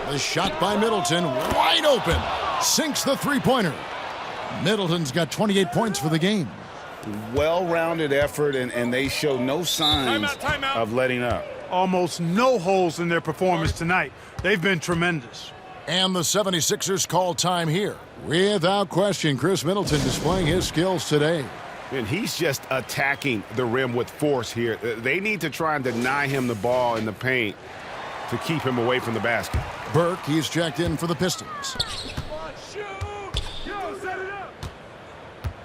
The shot by Middleton, wide open. Sinks the three-pointer. Middleton's got 28 points for the game. Well-rounded effort, and they show no signs of letting up. Almost no holes in their performance tonight. They've been tremendous. And the 76ers call time here. Without question, Chris Middleton displaying his skills today. And he's just attacking the rim with force here. They need to try and deny him the ball in the paint to keep him away from the basket. Burke, he's checked in for the Pistons.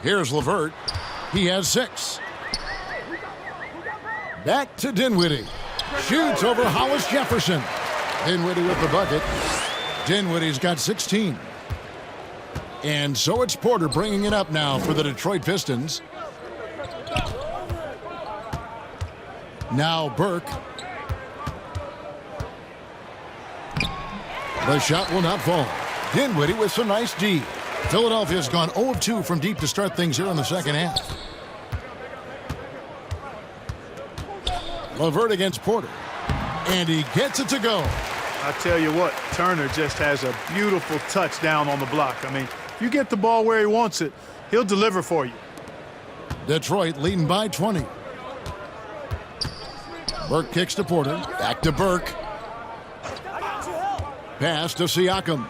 Here's LeVert. He has 6. Back to Dinwiddie. Shoots over Hollis Jefferson. Dinwiddie with the bucket. Dinwiddie's got 16. And so it's Porter bringing it up now for the Detroit Pistons. Now Burke. The shot will not fall. Dinwiddie with some nice D. Philadelphia's gone 0 of 2 from deep to start things here in the second half. LeVert against Porter. And he gets it to go. I tell you what, Turner just has a beautiful touchdown on the block. I mean, if you get the ball where he wants it, he'll deliver for you. Detroit leading by 20. Burke kicks to Porter. Back to Burke. Pass to Siakam.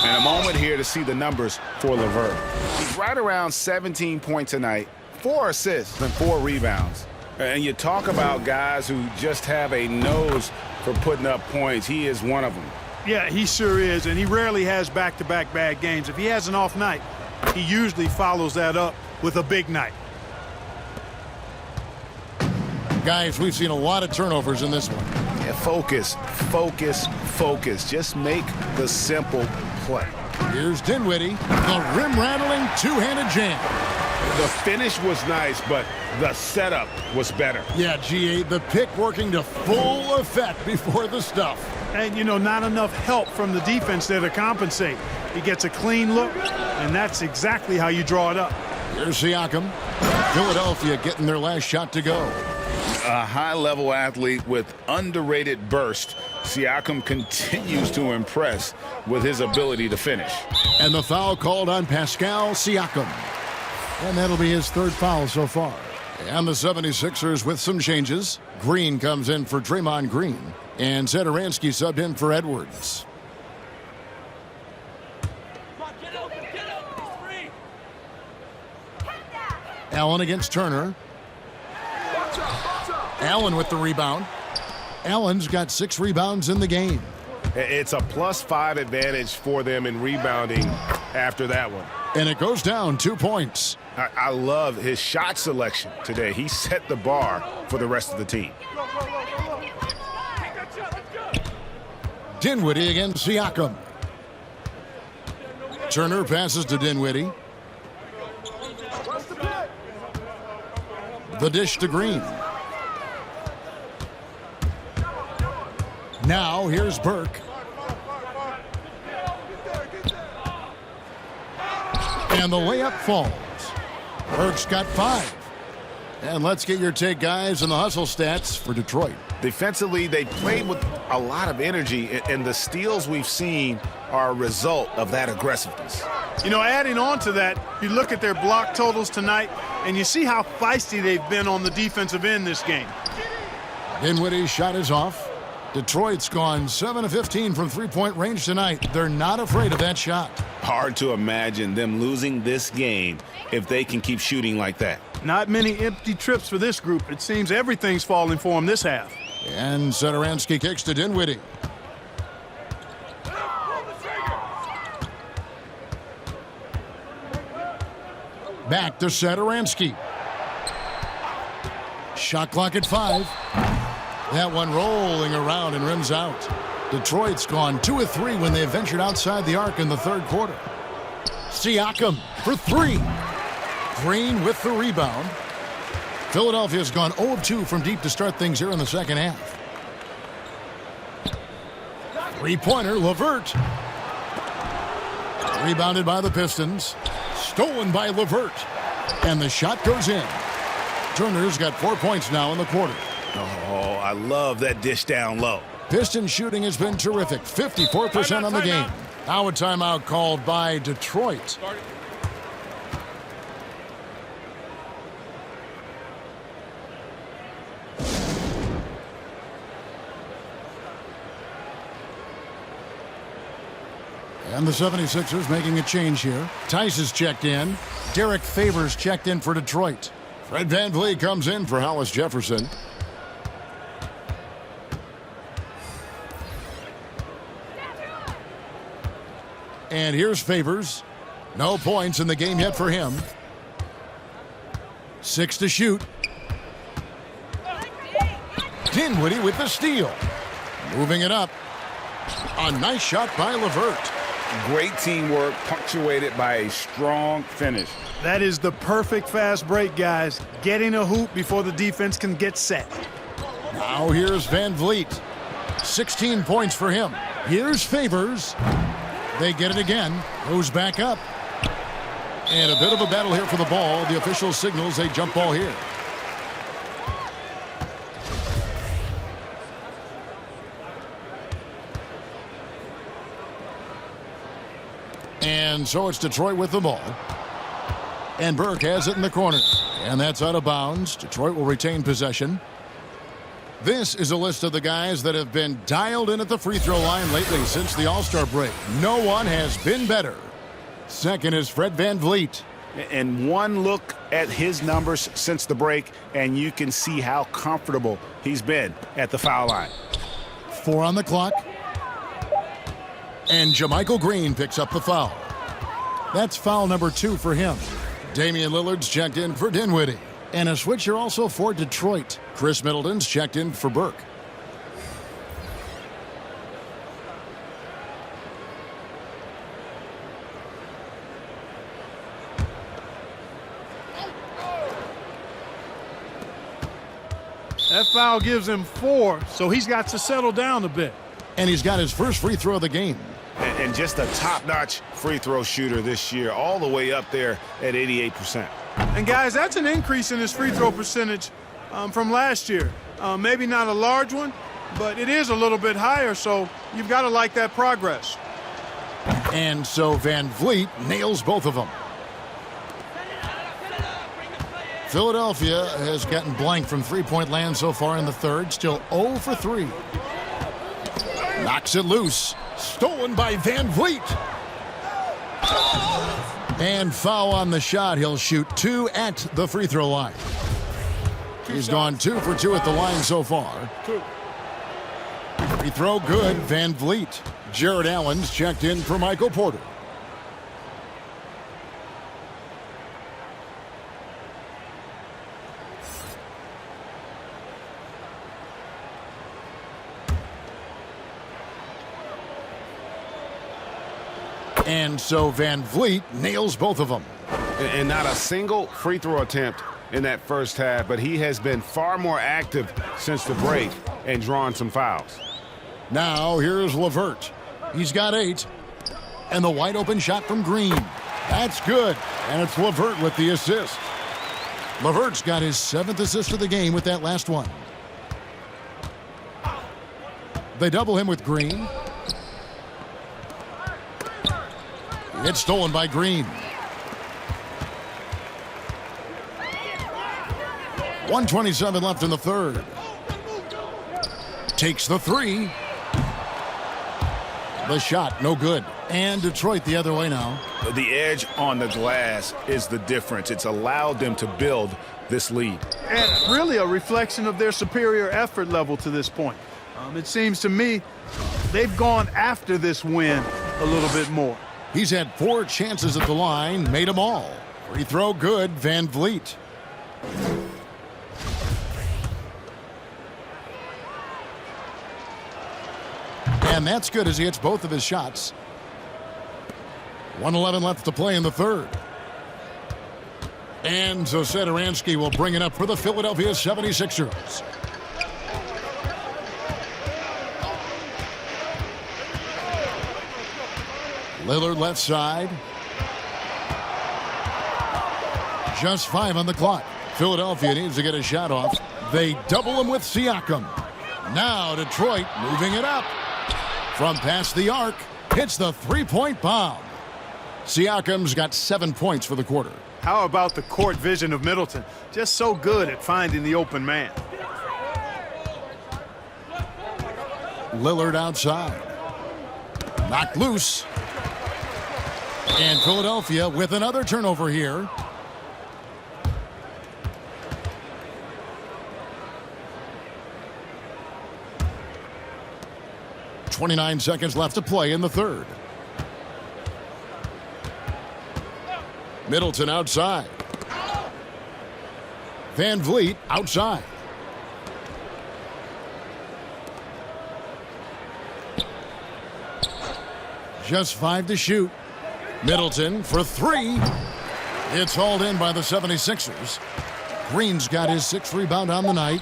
And a moment here to see the numbers for LeVert. He's right around 17 points tonight, 4 assists and 4 rebounds. And you talk about guys who just have a nose for putting up points. He is one of them. Yeah, he sure is, and he rarely has back-to-back bad games. If he has an off night, he usually follows that up with a big night. Guys, we've seen a lot of turnovers in this one. Yeah, focus, focus, focus. Just make the simple play. Here's Dinwiddie, the rim-rattling two-handed jam. The finish was nice, but the setup was better. Yeah, GA, the pick working to full effect before the stuff. And, you know, not enough help from the defense there to compensate. He gets a clean look, and that's exactly how you draw it up. Here's Siakam. Philadelphia getting their last shot to go. A high-level athlete with underrated burst. Siakam continues to impress with his ability to finish. And the foul called on Pascal Siakam. And that'll be his 3rd foul so far. And the 76ers with some changes. Green comes in for Draymond Green. And Satoransky subbed in for Edwards. Allen against Turner. Allen with the rebound. Allen's got 6 rebounds in the game. It's a +5 advantage for them in rebounding after that one. And it goes down 2 points. I love his shot selection today. He set the bar for the rest of the team. Dinwiddie against Siakam. Turner passes to Dinwiddie. The dish to Green. Now here's Burke. And the layup falls. Burke's got 5. And let's get your take, guys, on the hustle stats for Detroit. Defensively, they played with a lot of energy, and the steals we've seen are a result of that aggressiveness. You know, adding on to that, you look at their block totals tonight, and you see how feisty they've been on the defensive end this game. Dinwiddie's shot is off. Detroit's gone 7 of 15 from three-point range tonight. They're not afraid of that shot. Hard to imagine them losing this game if they can keep shooting like that. Not many empty trips for this group. It seems everything's falling for him this half. And Satoransky kicks to Dinwiddie. Back to Satoransky. Shot clock at 5. That one rolling around and rims out. Detroit's gone 2 of 3 when they ventured outside the arc in the third quarter. Siakam for 3. Green with the rebound. Philadelphia's gone 0 of 2 from deep to start things here in the second half. Three-pointer, LeVert. Rebounded by the Pistons. Stolen by LeVert. And the shot goes in. Turner's got 4 points now in the quarter. Oh, I love that dish down low. Piston shooting has been terrific. 54% on the game. Now a timeout called by Detroit. And the 76ers making a change here. Tice is checked in. Derek Favors checked in for Detroit. Fred VanVleet comes in for Hollis Jefferson. And here's Favors. No points in the game yet for him. 6 to shoot. Dinwiddie with the steal. Moving it up. A nice shot by LeVert. Great teamwork, punctuated by a strong finish. That is the perfect fast break, guys. Getting a hoop before the defense can get set. Now here's VanVleet. 16 points for him. Here's Favors. They get it again. Goes back up. And a bit of a battle here for the ball. The official signals a jump ball here. And so it's Detroit with the ball. And Burke has it in the corner. And that's out of bounds. Detroit will retain possession. This is a list of the guys that have been dialed in at the free throw line lately since the All-Star break. No one has been better. Second is Fred VanVleet. And one look at his numbers since the break, and you can see how comfortable he's been at the foul line. 4 on the clock. And JaMychal Green picks up the foul. That's foul number 2 for him. Damian Lillard's checked in for Dinwiddie. And a switcher also for Detroit. Chris Middleton's checked in for Burke. That foul gives him 4, so he's got to settle down a bit. And he's got his first free throw of the game. And just a top-notch free throw shooter this year, all the way up there at 88%. And guys, that's an increase in his free throw percentage from last year. Maybe not a large one, but it is a little bit higher, so you've got to like that progress. And so VanVleet nails both of them. Philadelphia has gotten blank from three-point land so far in the third. Still 0 for 3. Knocks it loose. Stolen by VanVleet. And foul on the shot. He'll shoot 2 at the free throw line. He's gone 2 for 2 at the line so far. Free throw good. VanVleet. Jared Allen's checked in for Michael Porter. And so VanVleet nails both of them. And not a single free throw attempt in that first half, but he has been far more active since the break and drawn some fouls. Now here's LeVert. He's got 8. And the wide open shot from Green. That's good. And it's LeVert with the assist. LeVert's got his 7th assist of the game with that last one. They double him with Green. It's stolen by Green. 1:27 left in the third. Takes the 3. The shot, no good. And Detroit the other way now. The edge on the glass is the difference. It's allowed them to build this lead. And really a reflection of their superior effort level to this point. It seems to me they've gone after this win a little bit more. He's had 4 chances at the line, made them all. Free throw good, Van Vliet. And that's good as he hits both of his shots. 1:11 left to play in the third. And Satoransky will bring it up for the Philadelphia 76ers. Lillard left side. Just 5 on the clock. Philadelphia needs to get a shot off. They double him with Siakam. Now Detroit moving it up. From past the arc, hits the three-point bomb. Siakam's got 7 points for the quarter. How about the court vision of Middleton? Just so good at finding the open man. Lillard outside. Knocked loose. And Philadelphia with another turnover here. .29 seconds left to play in the third. Middleton outside. Van Vliet outside. Just 5 to shoot. Middleton for 3. It's hauled in by the 76ers. Green's got his 6th rebound on the night,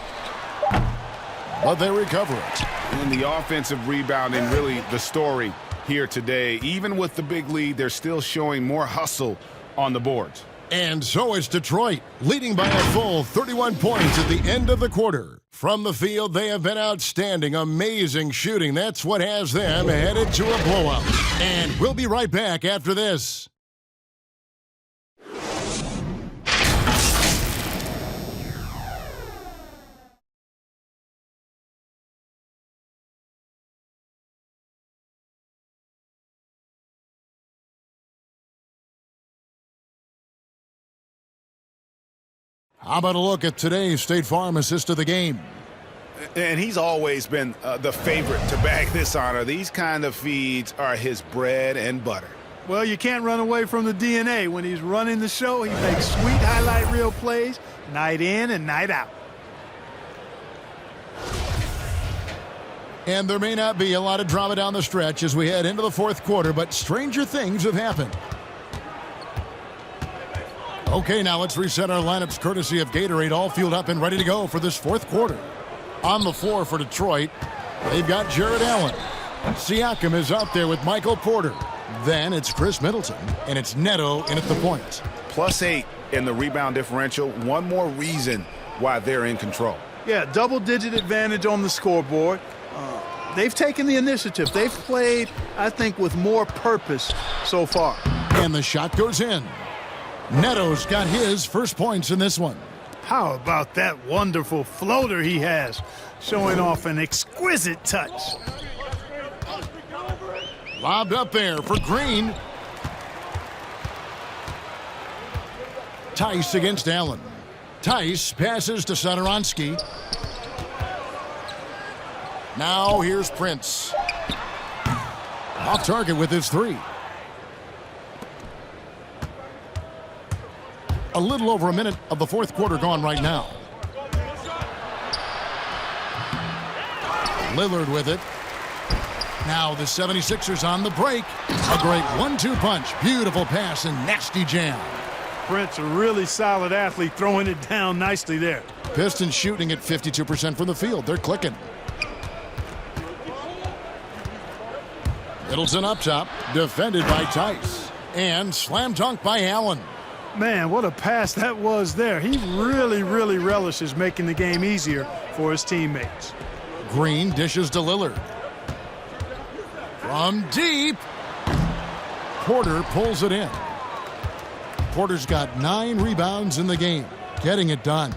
but they recover it. And the offensive rebounding, really the story here today. Even with the big lead, they're still showing more hustle on the boards. And so it's Detroit, leading by a full 31 points at the end of the quarter. From the field, they have been outstanding, amazing shooting. That's what has them headed to a blowout. And we'll be right back after this. How about a look at today's State Farm assist of the game? And he's always been the favorite to bag this honor. These kind of feeds are his bread and butter. Well, you can't run away from the DNA. When he's running the show, he makes sweet highlight reel plays night in and night out. And there may not be a lot of drama down the stretch as we head into the fourth quarter, but stranger things have happened. Okay, now let's reset our lineups courtesy of Gatorade, all fueled up and ready to go for this fourth quarter. On the floor for Detroit, they've got Jared Allen. Siakam is out there with Michael Porter. Then it's Chris Middleton, and it's Neto in at the point. +8 in the rebound differential. One more reason why they're in control. Yeah, double-digit advantage on the scoreboard. They've taken the initiative. They've played, I think, with more purpose so far. And the shot goes in. Neto's got his first points in this one. How about that wonderful floater he has, showing off an exquisite touch. Lobbed up there for Green. Tice against Allen. Tice passes to Satoransky. Now here's Prince. Off target with his 3. A little over a minute of the fourth quarter gone right now. Lillard with it. Now the 76ers on the break. A great 1-2 punch. Beautiful pass and nasty jam. Prince, a really solid athlete, throwing it down nicely there. Pistons shooting at 52% from the field. They're clicking. Middleton up top. Defended by Tice. And slam dunk by Allen. Man, what a pass that was there. He really relishes making the game easier for his teammates. Green dishes to Lillard. From deep. Porter pulls it in. Porter's got 9 rebounds in the game. Getting it done.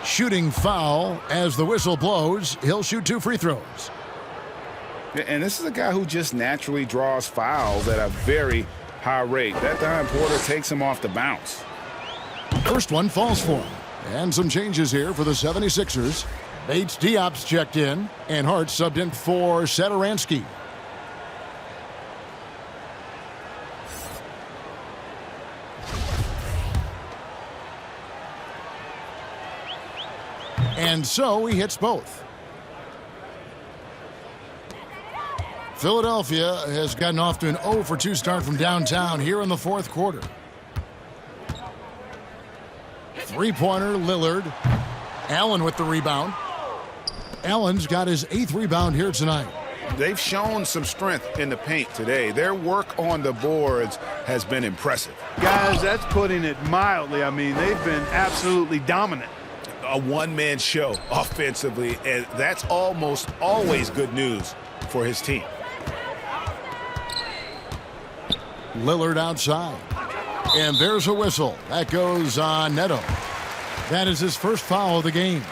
Shooting foul as the whistle blows. He'll shoot 2 free throws. And this is a guy who just naturally draws fouls at a very high rate. That time Porter takes him off the bounce. First one falls for him. And some changes here for the 76ers. Bates Diop's checked in, and Hart subbed in for Satoransky. And so he hits both. Philadelphia has gotten off to an 0 for 2 start from downtown here in the fourth quarter. Three-pointer, Lillard. Allen with the rebound. Allen's got his 8th rebound here tonight. They've shown some strength in the paint today. Their work on the boards has been impressive. Guys, that's putting it mildly. I mean, they've been absolutely dominant. A one-man show offensively, and that's almost always good news for his team. Lillard outside. And there's a whistle. That goes on Neto. That is his first foul of the game.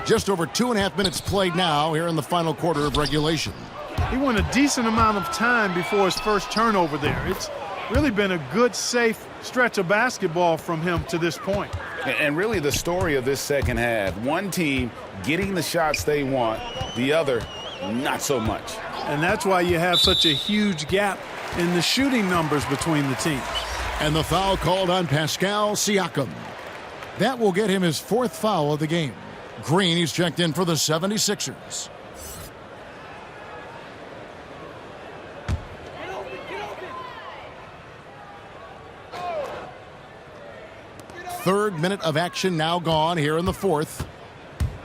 Just over 2.5 minutes played now here in the final quarter of regulation. He won a decent amount of time before his first turnover there. It's really been a good, safe stretch of basketball from him to this point. And really the story of this second half, one team getting the shots they want, the other not so much. And that's why you have such a huge gap in the shooting numbers between the teams. And the foul called on Pascal Siakam. That will get him his 4th foul of the game. Green, he's checked in for the 76ers. Third minute of action now gone here in the fourth.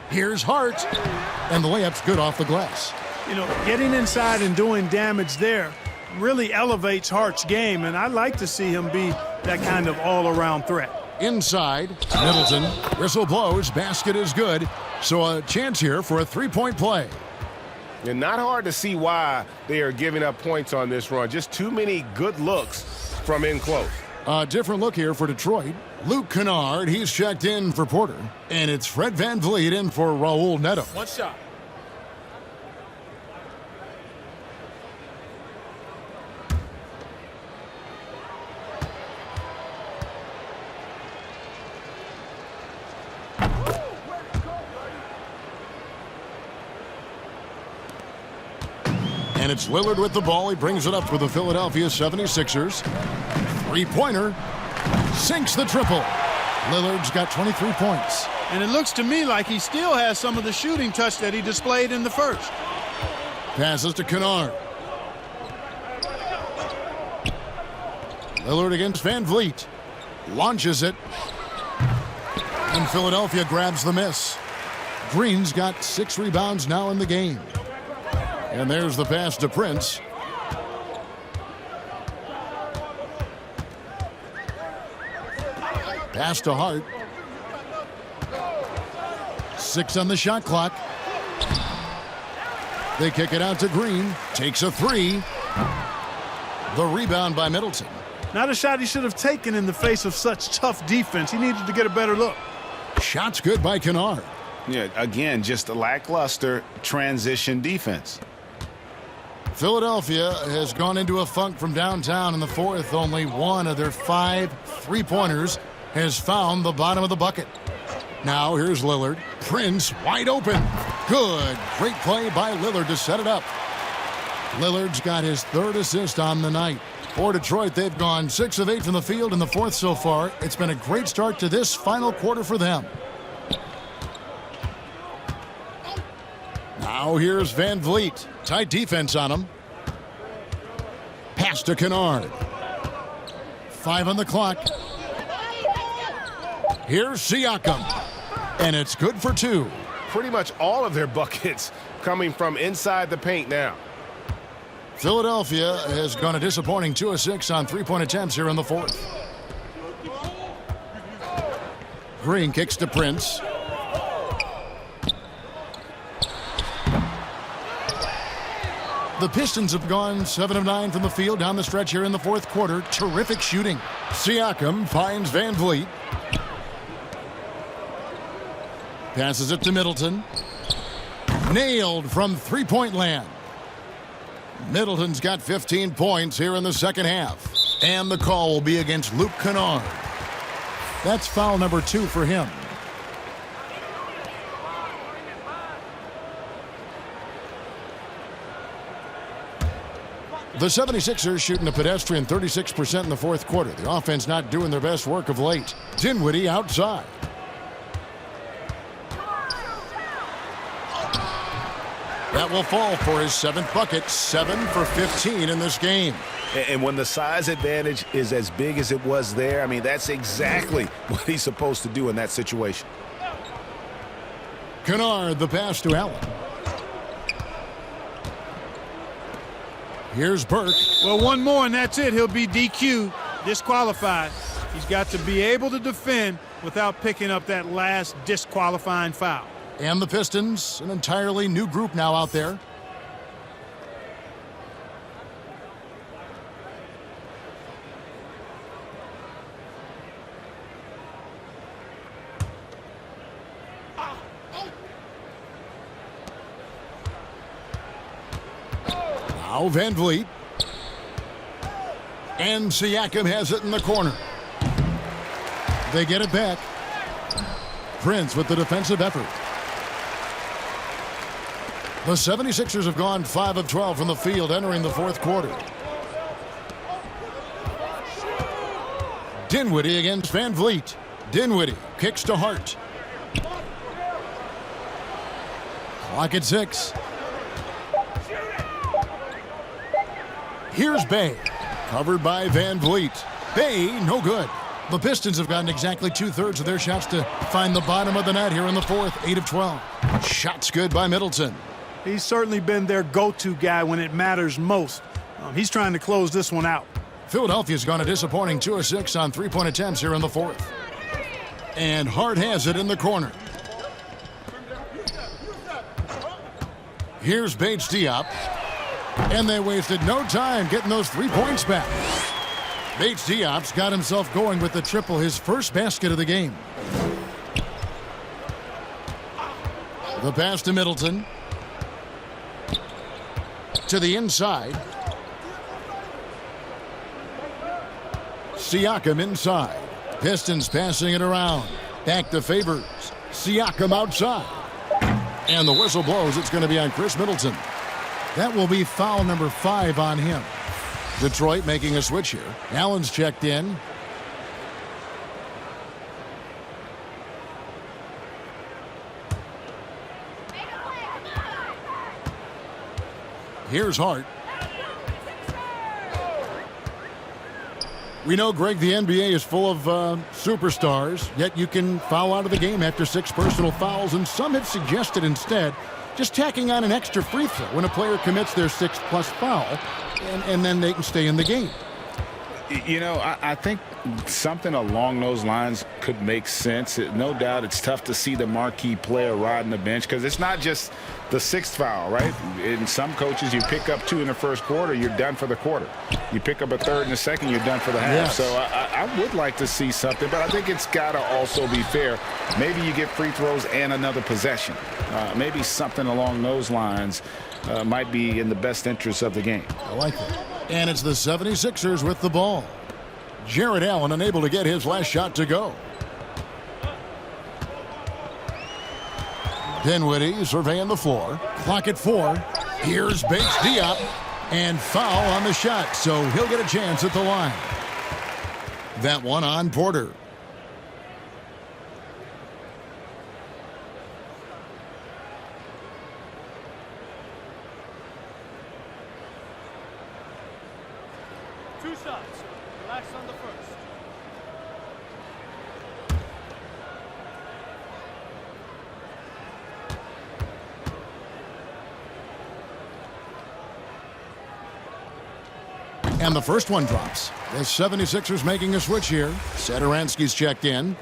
Here's Hart, and the layup's good off the glass. You know, getting inside and doing damage there really elevates Hart's game, and I like to see him be that kind of all-around threat. Inside, Middleton, whistle blows, basket is good, so a chance here for a three-point play. And not hard to see why they are giving up points on this run. Just too many good looks from in close. A different look here for Detroit. Luke Kennard, he's checked in for Porter, and it's Fred VanVleet in for Raul Neto. One shot. And it's Lillard with the ball. He brings it up for the Philadelphia 76ers. Three-pointer. Sinks the triple. Lillard's got 23 points. And it looks to me like he still has some of the shooting touch that he displayed in the first. Passes to Kennard. Lillard against VanVleet. Launches it. And Philadelphia grabs the miss. Green's got 6 rebounds now in the game. And there's the pass to Prince. Pass to Hart. 6 on the shot clock. They kick it out to Green. Takes a 3. The rebound by Middleton. Not a shot he should have taken in the face of such tough defense. He needed to get a better look. Shot's good by Kennard. Yeah, again, just a lackluster transition defense. Philadelphia has gone into a funk from downtown in the fourth. Only one of their 5 three-pointers has found the bottom of the bucket. Now here's Lillard. Prince wide open. Good. Great play by Lillard to set it up. Lillard's got his 3rd assist on the night. For Detroit, they've gone 6 of 8 from the field in the fourth so far. It's been a great start to this final quarter for them. Now here's VanVleet. Tight defense on him. Pass to Kennard. 5 on the clock. Here's Siakam. And it's good for 2. Pretty much all of their buckets coming from inside the paint now. Philadelphia has gone a disappointing 2 of 6 on three-point attempts here in the fourth. Green kicks to Prince. The Pistons have gone 7 of 9 from the field down the stretch here in the fourth quarter. Terrific shooting. Siakam finds Van Vliet. Passes it to Middleton. Nailed from three-point land. Middleton's got 15 points here in the second half. And the call will be against Luke Kennard. That's foul number 2 for him. The 76ers shooting a pedestrian 36% in the fourth quarter. The offense not doing their best work of late. Dinwiddie outside. That will fall for his 7th bucket. 7 for 15 in this game. And when the size advantage is as big as it was there, I mean, that's exactly what he's supposed to do in that situation. Kennard, the pass to Allen. Here's Burke. Well, one more and that's it. He'll be DQ'd, disqualified. He's got to be able to defend without picking up that last disqualifying foul. And the Pistons, an entirely new group now out there. Now Van Vliet. And Siakam has it in the corner. They get it back. Prince with the defensive effort. The 76ers have gone 5 of 12 from the field entering the fourth quarter. Dinwiddie against Van Vliet. Dinwiddie kicks to Hart. Clock at 6. Here's Bay. Covered by Van Vliet. Bay, no good. The Pistons have gotten exactly 2/3 of their shots to find the bottom of the net here in the fourth. 8 of 12. Shots good by Middleton. He's certainly been their go-to guy when it matters most. He's trying to close this one out. Philadelphia's gone a disappointing 2 of 6 on three-point attempts here in the fourth. And Hart has it in the corner. Here's Bates Diop. And they wasted no time getting those 3 points back. Bates Diop's got himself going with the triple, his first basket of the game. The pass to Middleton. To the inside. Siakam inside. Pistons passing it around. Back to Favors. Siakam outside. And the whistle blows. It's going to be on Chris Middleton. That will be foul number 5 on him. Detroit making a switch here. Allen's checked in. Here's Hart. We know, Greg, the NBA is full of superstars, yet you can foul out of the game after 6 personal fouls, and some have suggested instead just tacking on an extra free throw when a player commits their 6th+ foul, and then they can stay in the game. You know, I think something along those lines could make sense. No doubt it's tough to see the marquee player riding the bench because it's not just the 6th foul, right? In some coaches, you pick up 2 in the first quarter, you're done for the quarter. You pick up a 3rd in the second, you're done for the half. Yes. So I would like to see something, but I think it's got to also be fair. Maybe you get free throws and another possession. Maybe something along those lines might be in the best interest of the game. I like it. And it's the 76ers with the ball. Jared Allen unable to get his last shot to go. Dinwiddie surveying the floor. Clock at 4. Here's Bates Diop. And foul on the shot, so he'll get a chance at the line. That one on Porter. Two shots. Relax on the first. And the first one drops. The 76ers making a switch here. Satoransky's checked in.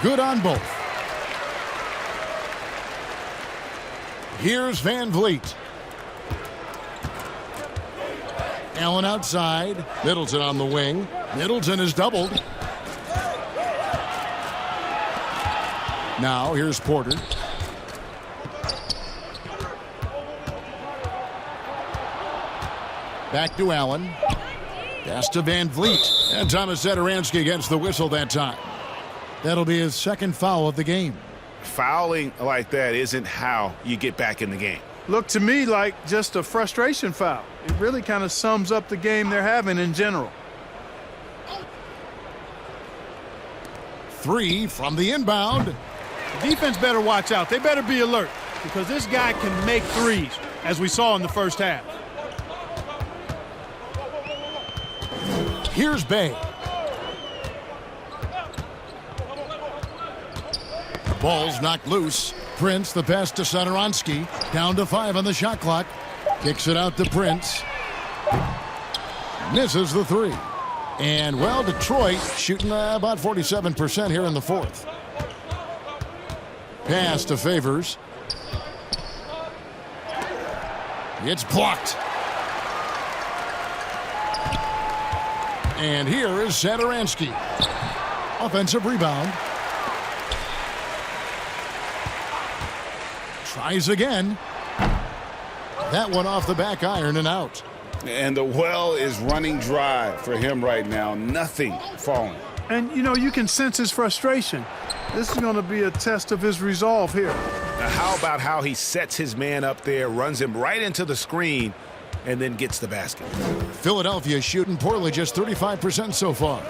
Good on both. Here's Van Vliet. Allen outside. Middleton on the wing. Middleton is doubled. Now here's Porter. Back to Allen. Pass to Van Vliet. And Thomas Satoransky gets the whistle that time. That'll be his second foul of the game. Fouling like that isn't how you get back in the game. Looked to me like just a frustration foul. It really kind of sums up the game they're having in general. 3 from the inbound. The defense better watch out. They better be alert because this guy can make threes, as we saw in the first half. Here's Bay. Ball's knocked loose. Prince, the pass to Satoransky. Down to 5 on the shot clock. Kicks it out to Prince. Misses the 3. And, well, Detroit shooting about 47% here in the fourth. Pass to Favors. It's blocked. And here is Satoransky. Offensive rebound. Tries again. That one off the back iron and out. And the well is running dry for him right now. Nothing falling. And, you know, you can sense his frustration. This is going to be a test of his resolve here. Now, how about how he sets his man up there, runs him right into the screen, and then gets the basket? Philadelphia shooting poorly, just 35% so far.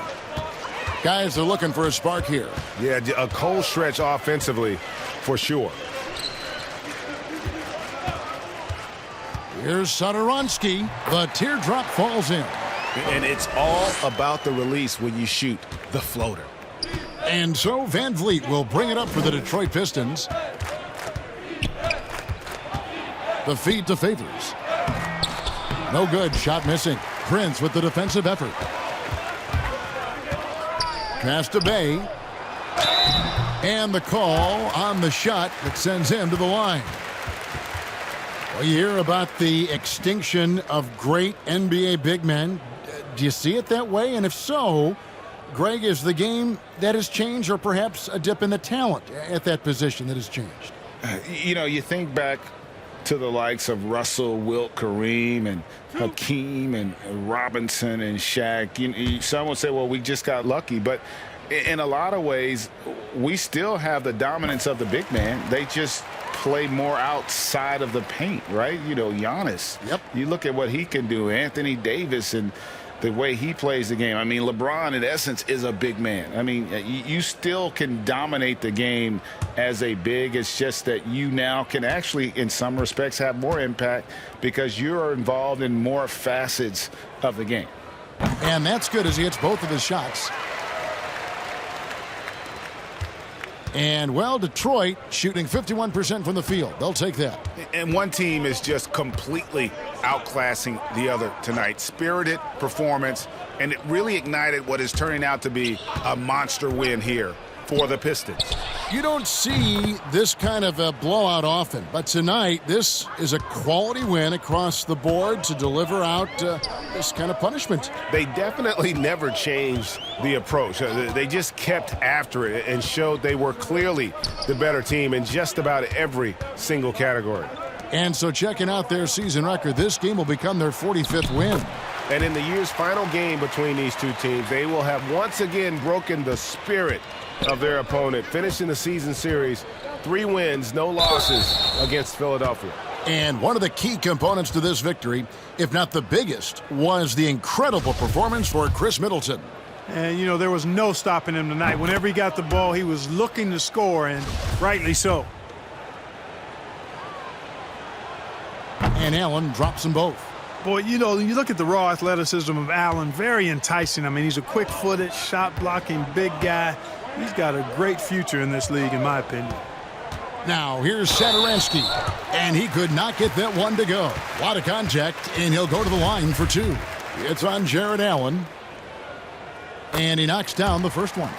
Guys are looking for a spark here. Yeah, a cold stretch offensively for sure. Here's Satoransky. The teardrop falls in. And it's all about the release when you shoot the floater. And so Van Vliet will bring it up for the Detroit Pistons. The feed to Favors. No good. Shot missing. Prince with the defensive effort. Pass to Bay. And the call on the shot that sends him to the line. Well, you hear about the extinction of great NBA big men. Do you see it that way? And if so, Greg, is the game that has changed or perhaps a dip in the talent at that position that has changed? You know, you think back to the likes of Russell, Wilt, Kareem, and Hakeem, and Robinson, and Shaq. Some would say, well, we just got lucky. But in a lot of ways, we still have the dominance of the big man. They just play more outside of the paint, right? You know, Giannis. Yep. You look at what he can do. Anthony Davis and the way he plays the game. I mean, LeBron, in essence, is a big man. I mean, you still can dominate the game as a big. It's just that you now can actually, in some respects, have more impact because you're involved in more facets of the game. And that's good as he hits both of his shots. And, well, Detroit shooting 51% from the field. They'll take that. And one team is just completely outclassing the other tonight. Spirited performance, and it really ignited what is turning out to be a monster win here for the Pistons. You don't see this kind of a blowout often, but tonight this is a quality win across the board to deliver out this kind of punishment. They definitely never changed the approach. They just kept after it and showed they were clearly the better team in just about every single category. And so checking out their season record, this game will become their 45th win. And in the year's final game between these two teams, they will have once again broken the spirit of their opponent, finishing the season series 3 wins, no losses against Philadelphia. And one of the key components to this victory, if not the biggest, was the incredible performance for Chris Middleton. And, you know, there was no stopping him tonight. Whenever he got the ball, he was looking to score, and rightly so. And Allen drops them both. Boy, you know, you look at the raw athleticism of Allen, very enticing. I mean, he's a quick-footed, shot-blocking big guy. He's got a great future in this league, in my opinion. Now, here's Satoransky, and he could not get that one to go. A lot of contact, and he'll go to the line for 2. It's on Jared Allen, and he knocks down the first one.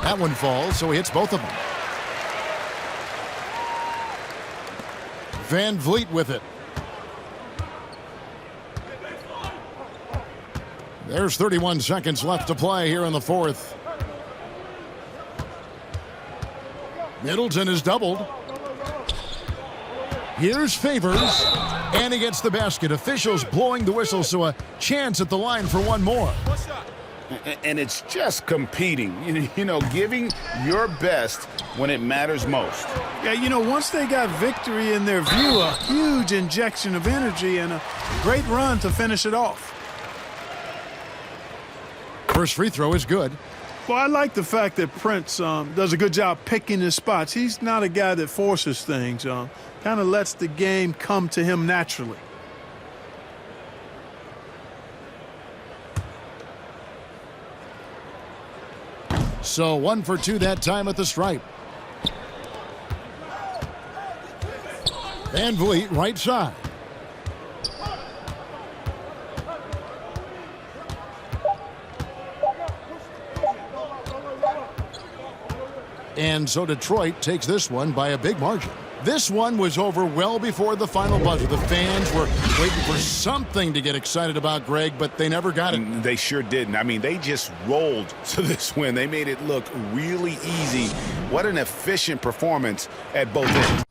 That one falls, so he hits both of them. Van Vliet with it. There's 31 seconds left to play here in the fourth. Middleton is doubled. Here's Favors, and he gets the basket. Officials blowing the whistle, so a chance at the line for one more. And it's just competing, you know, giving your best when it matters most. Yeah, you know, once they got victory in their view, a huge injection of energy and a great run to finish it off. First free throw is good. Well, I like the fact that Prince does a good job picking his spots. He's not a guy that forces things. Kind of lets the game come to him naturally. So 1 for 2 that time at the stripe. Van Vliet right side. And so Detroit takes this one by a big margin. This one was over well before the final buzzer. The fans were waiting for something to get excited about, Greg, but they never got it. They sure didn't. I mean, they just rolled to this win. They made it look really easy. What an efficient performance at both ends.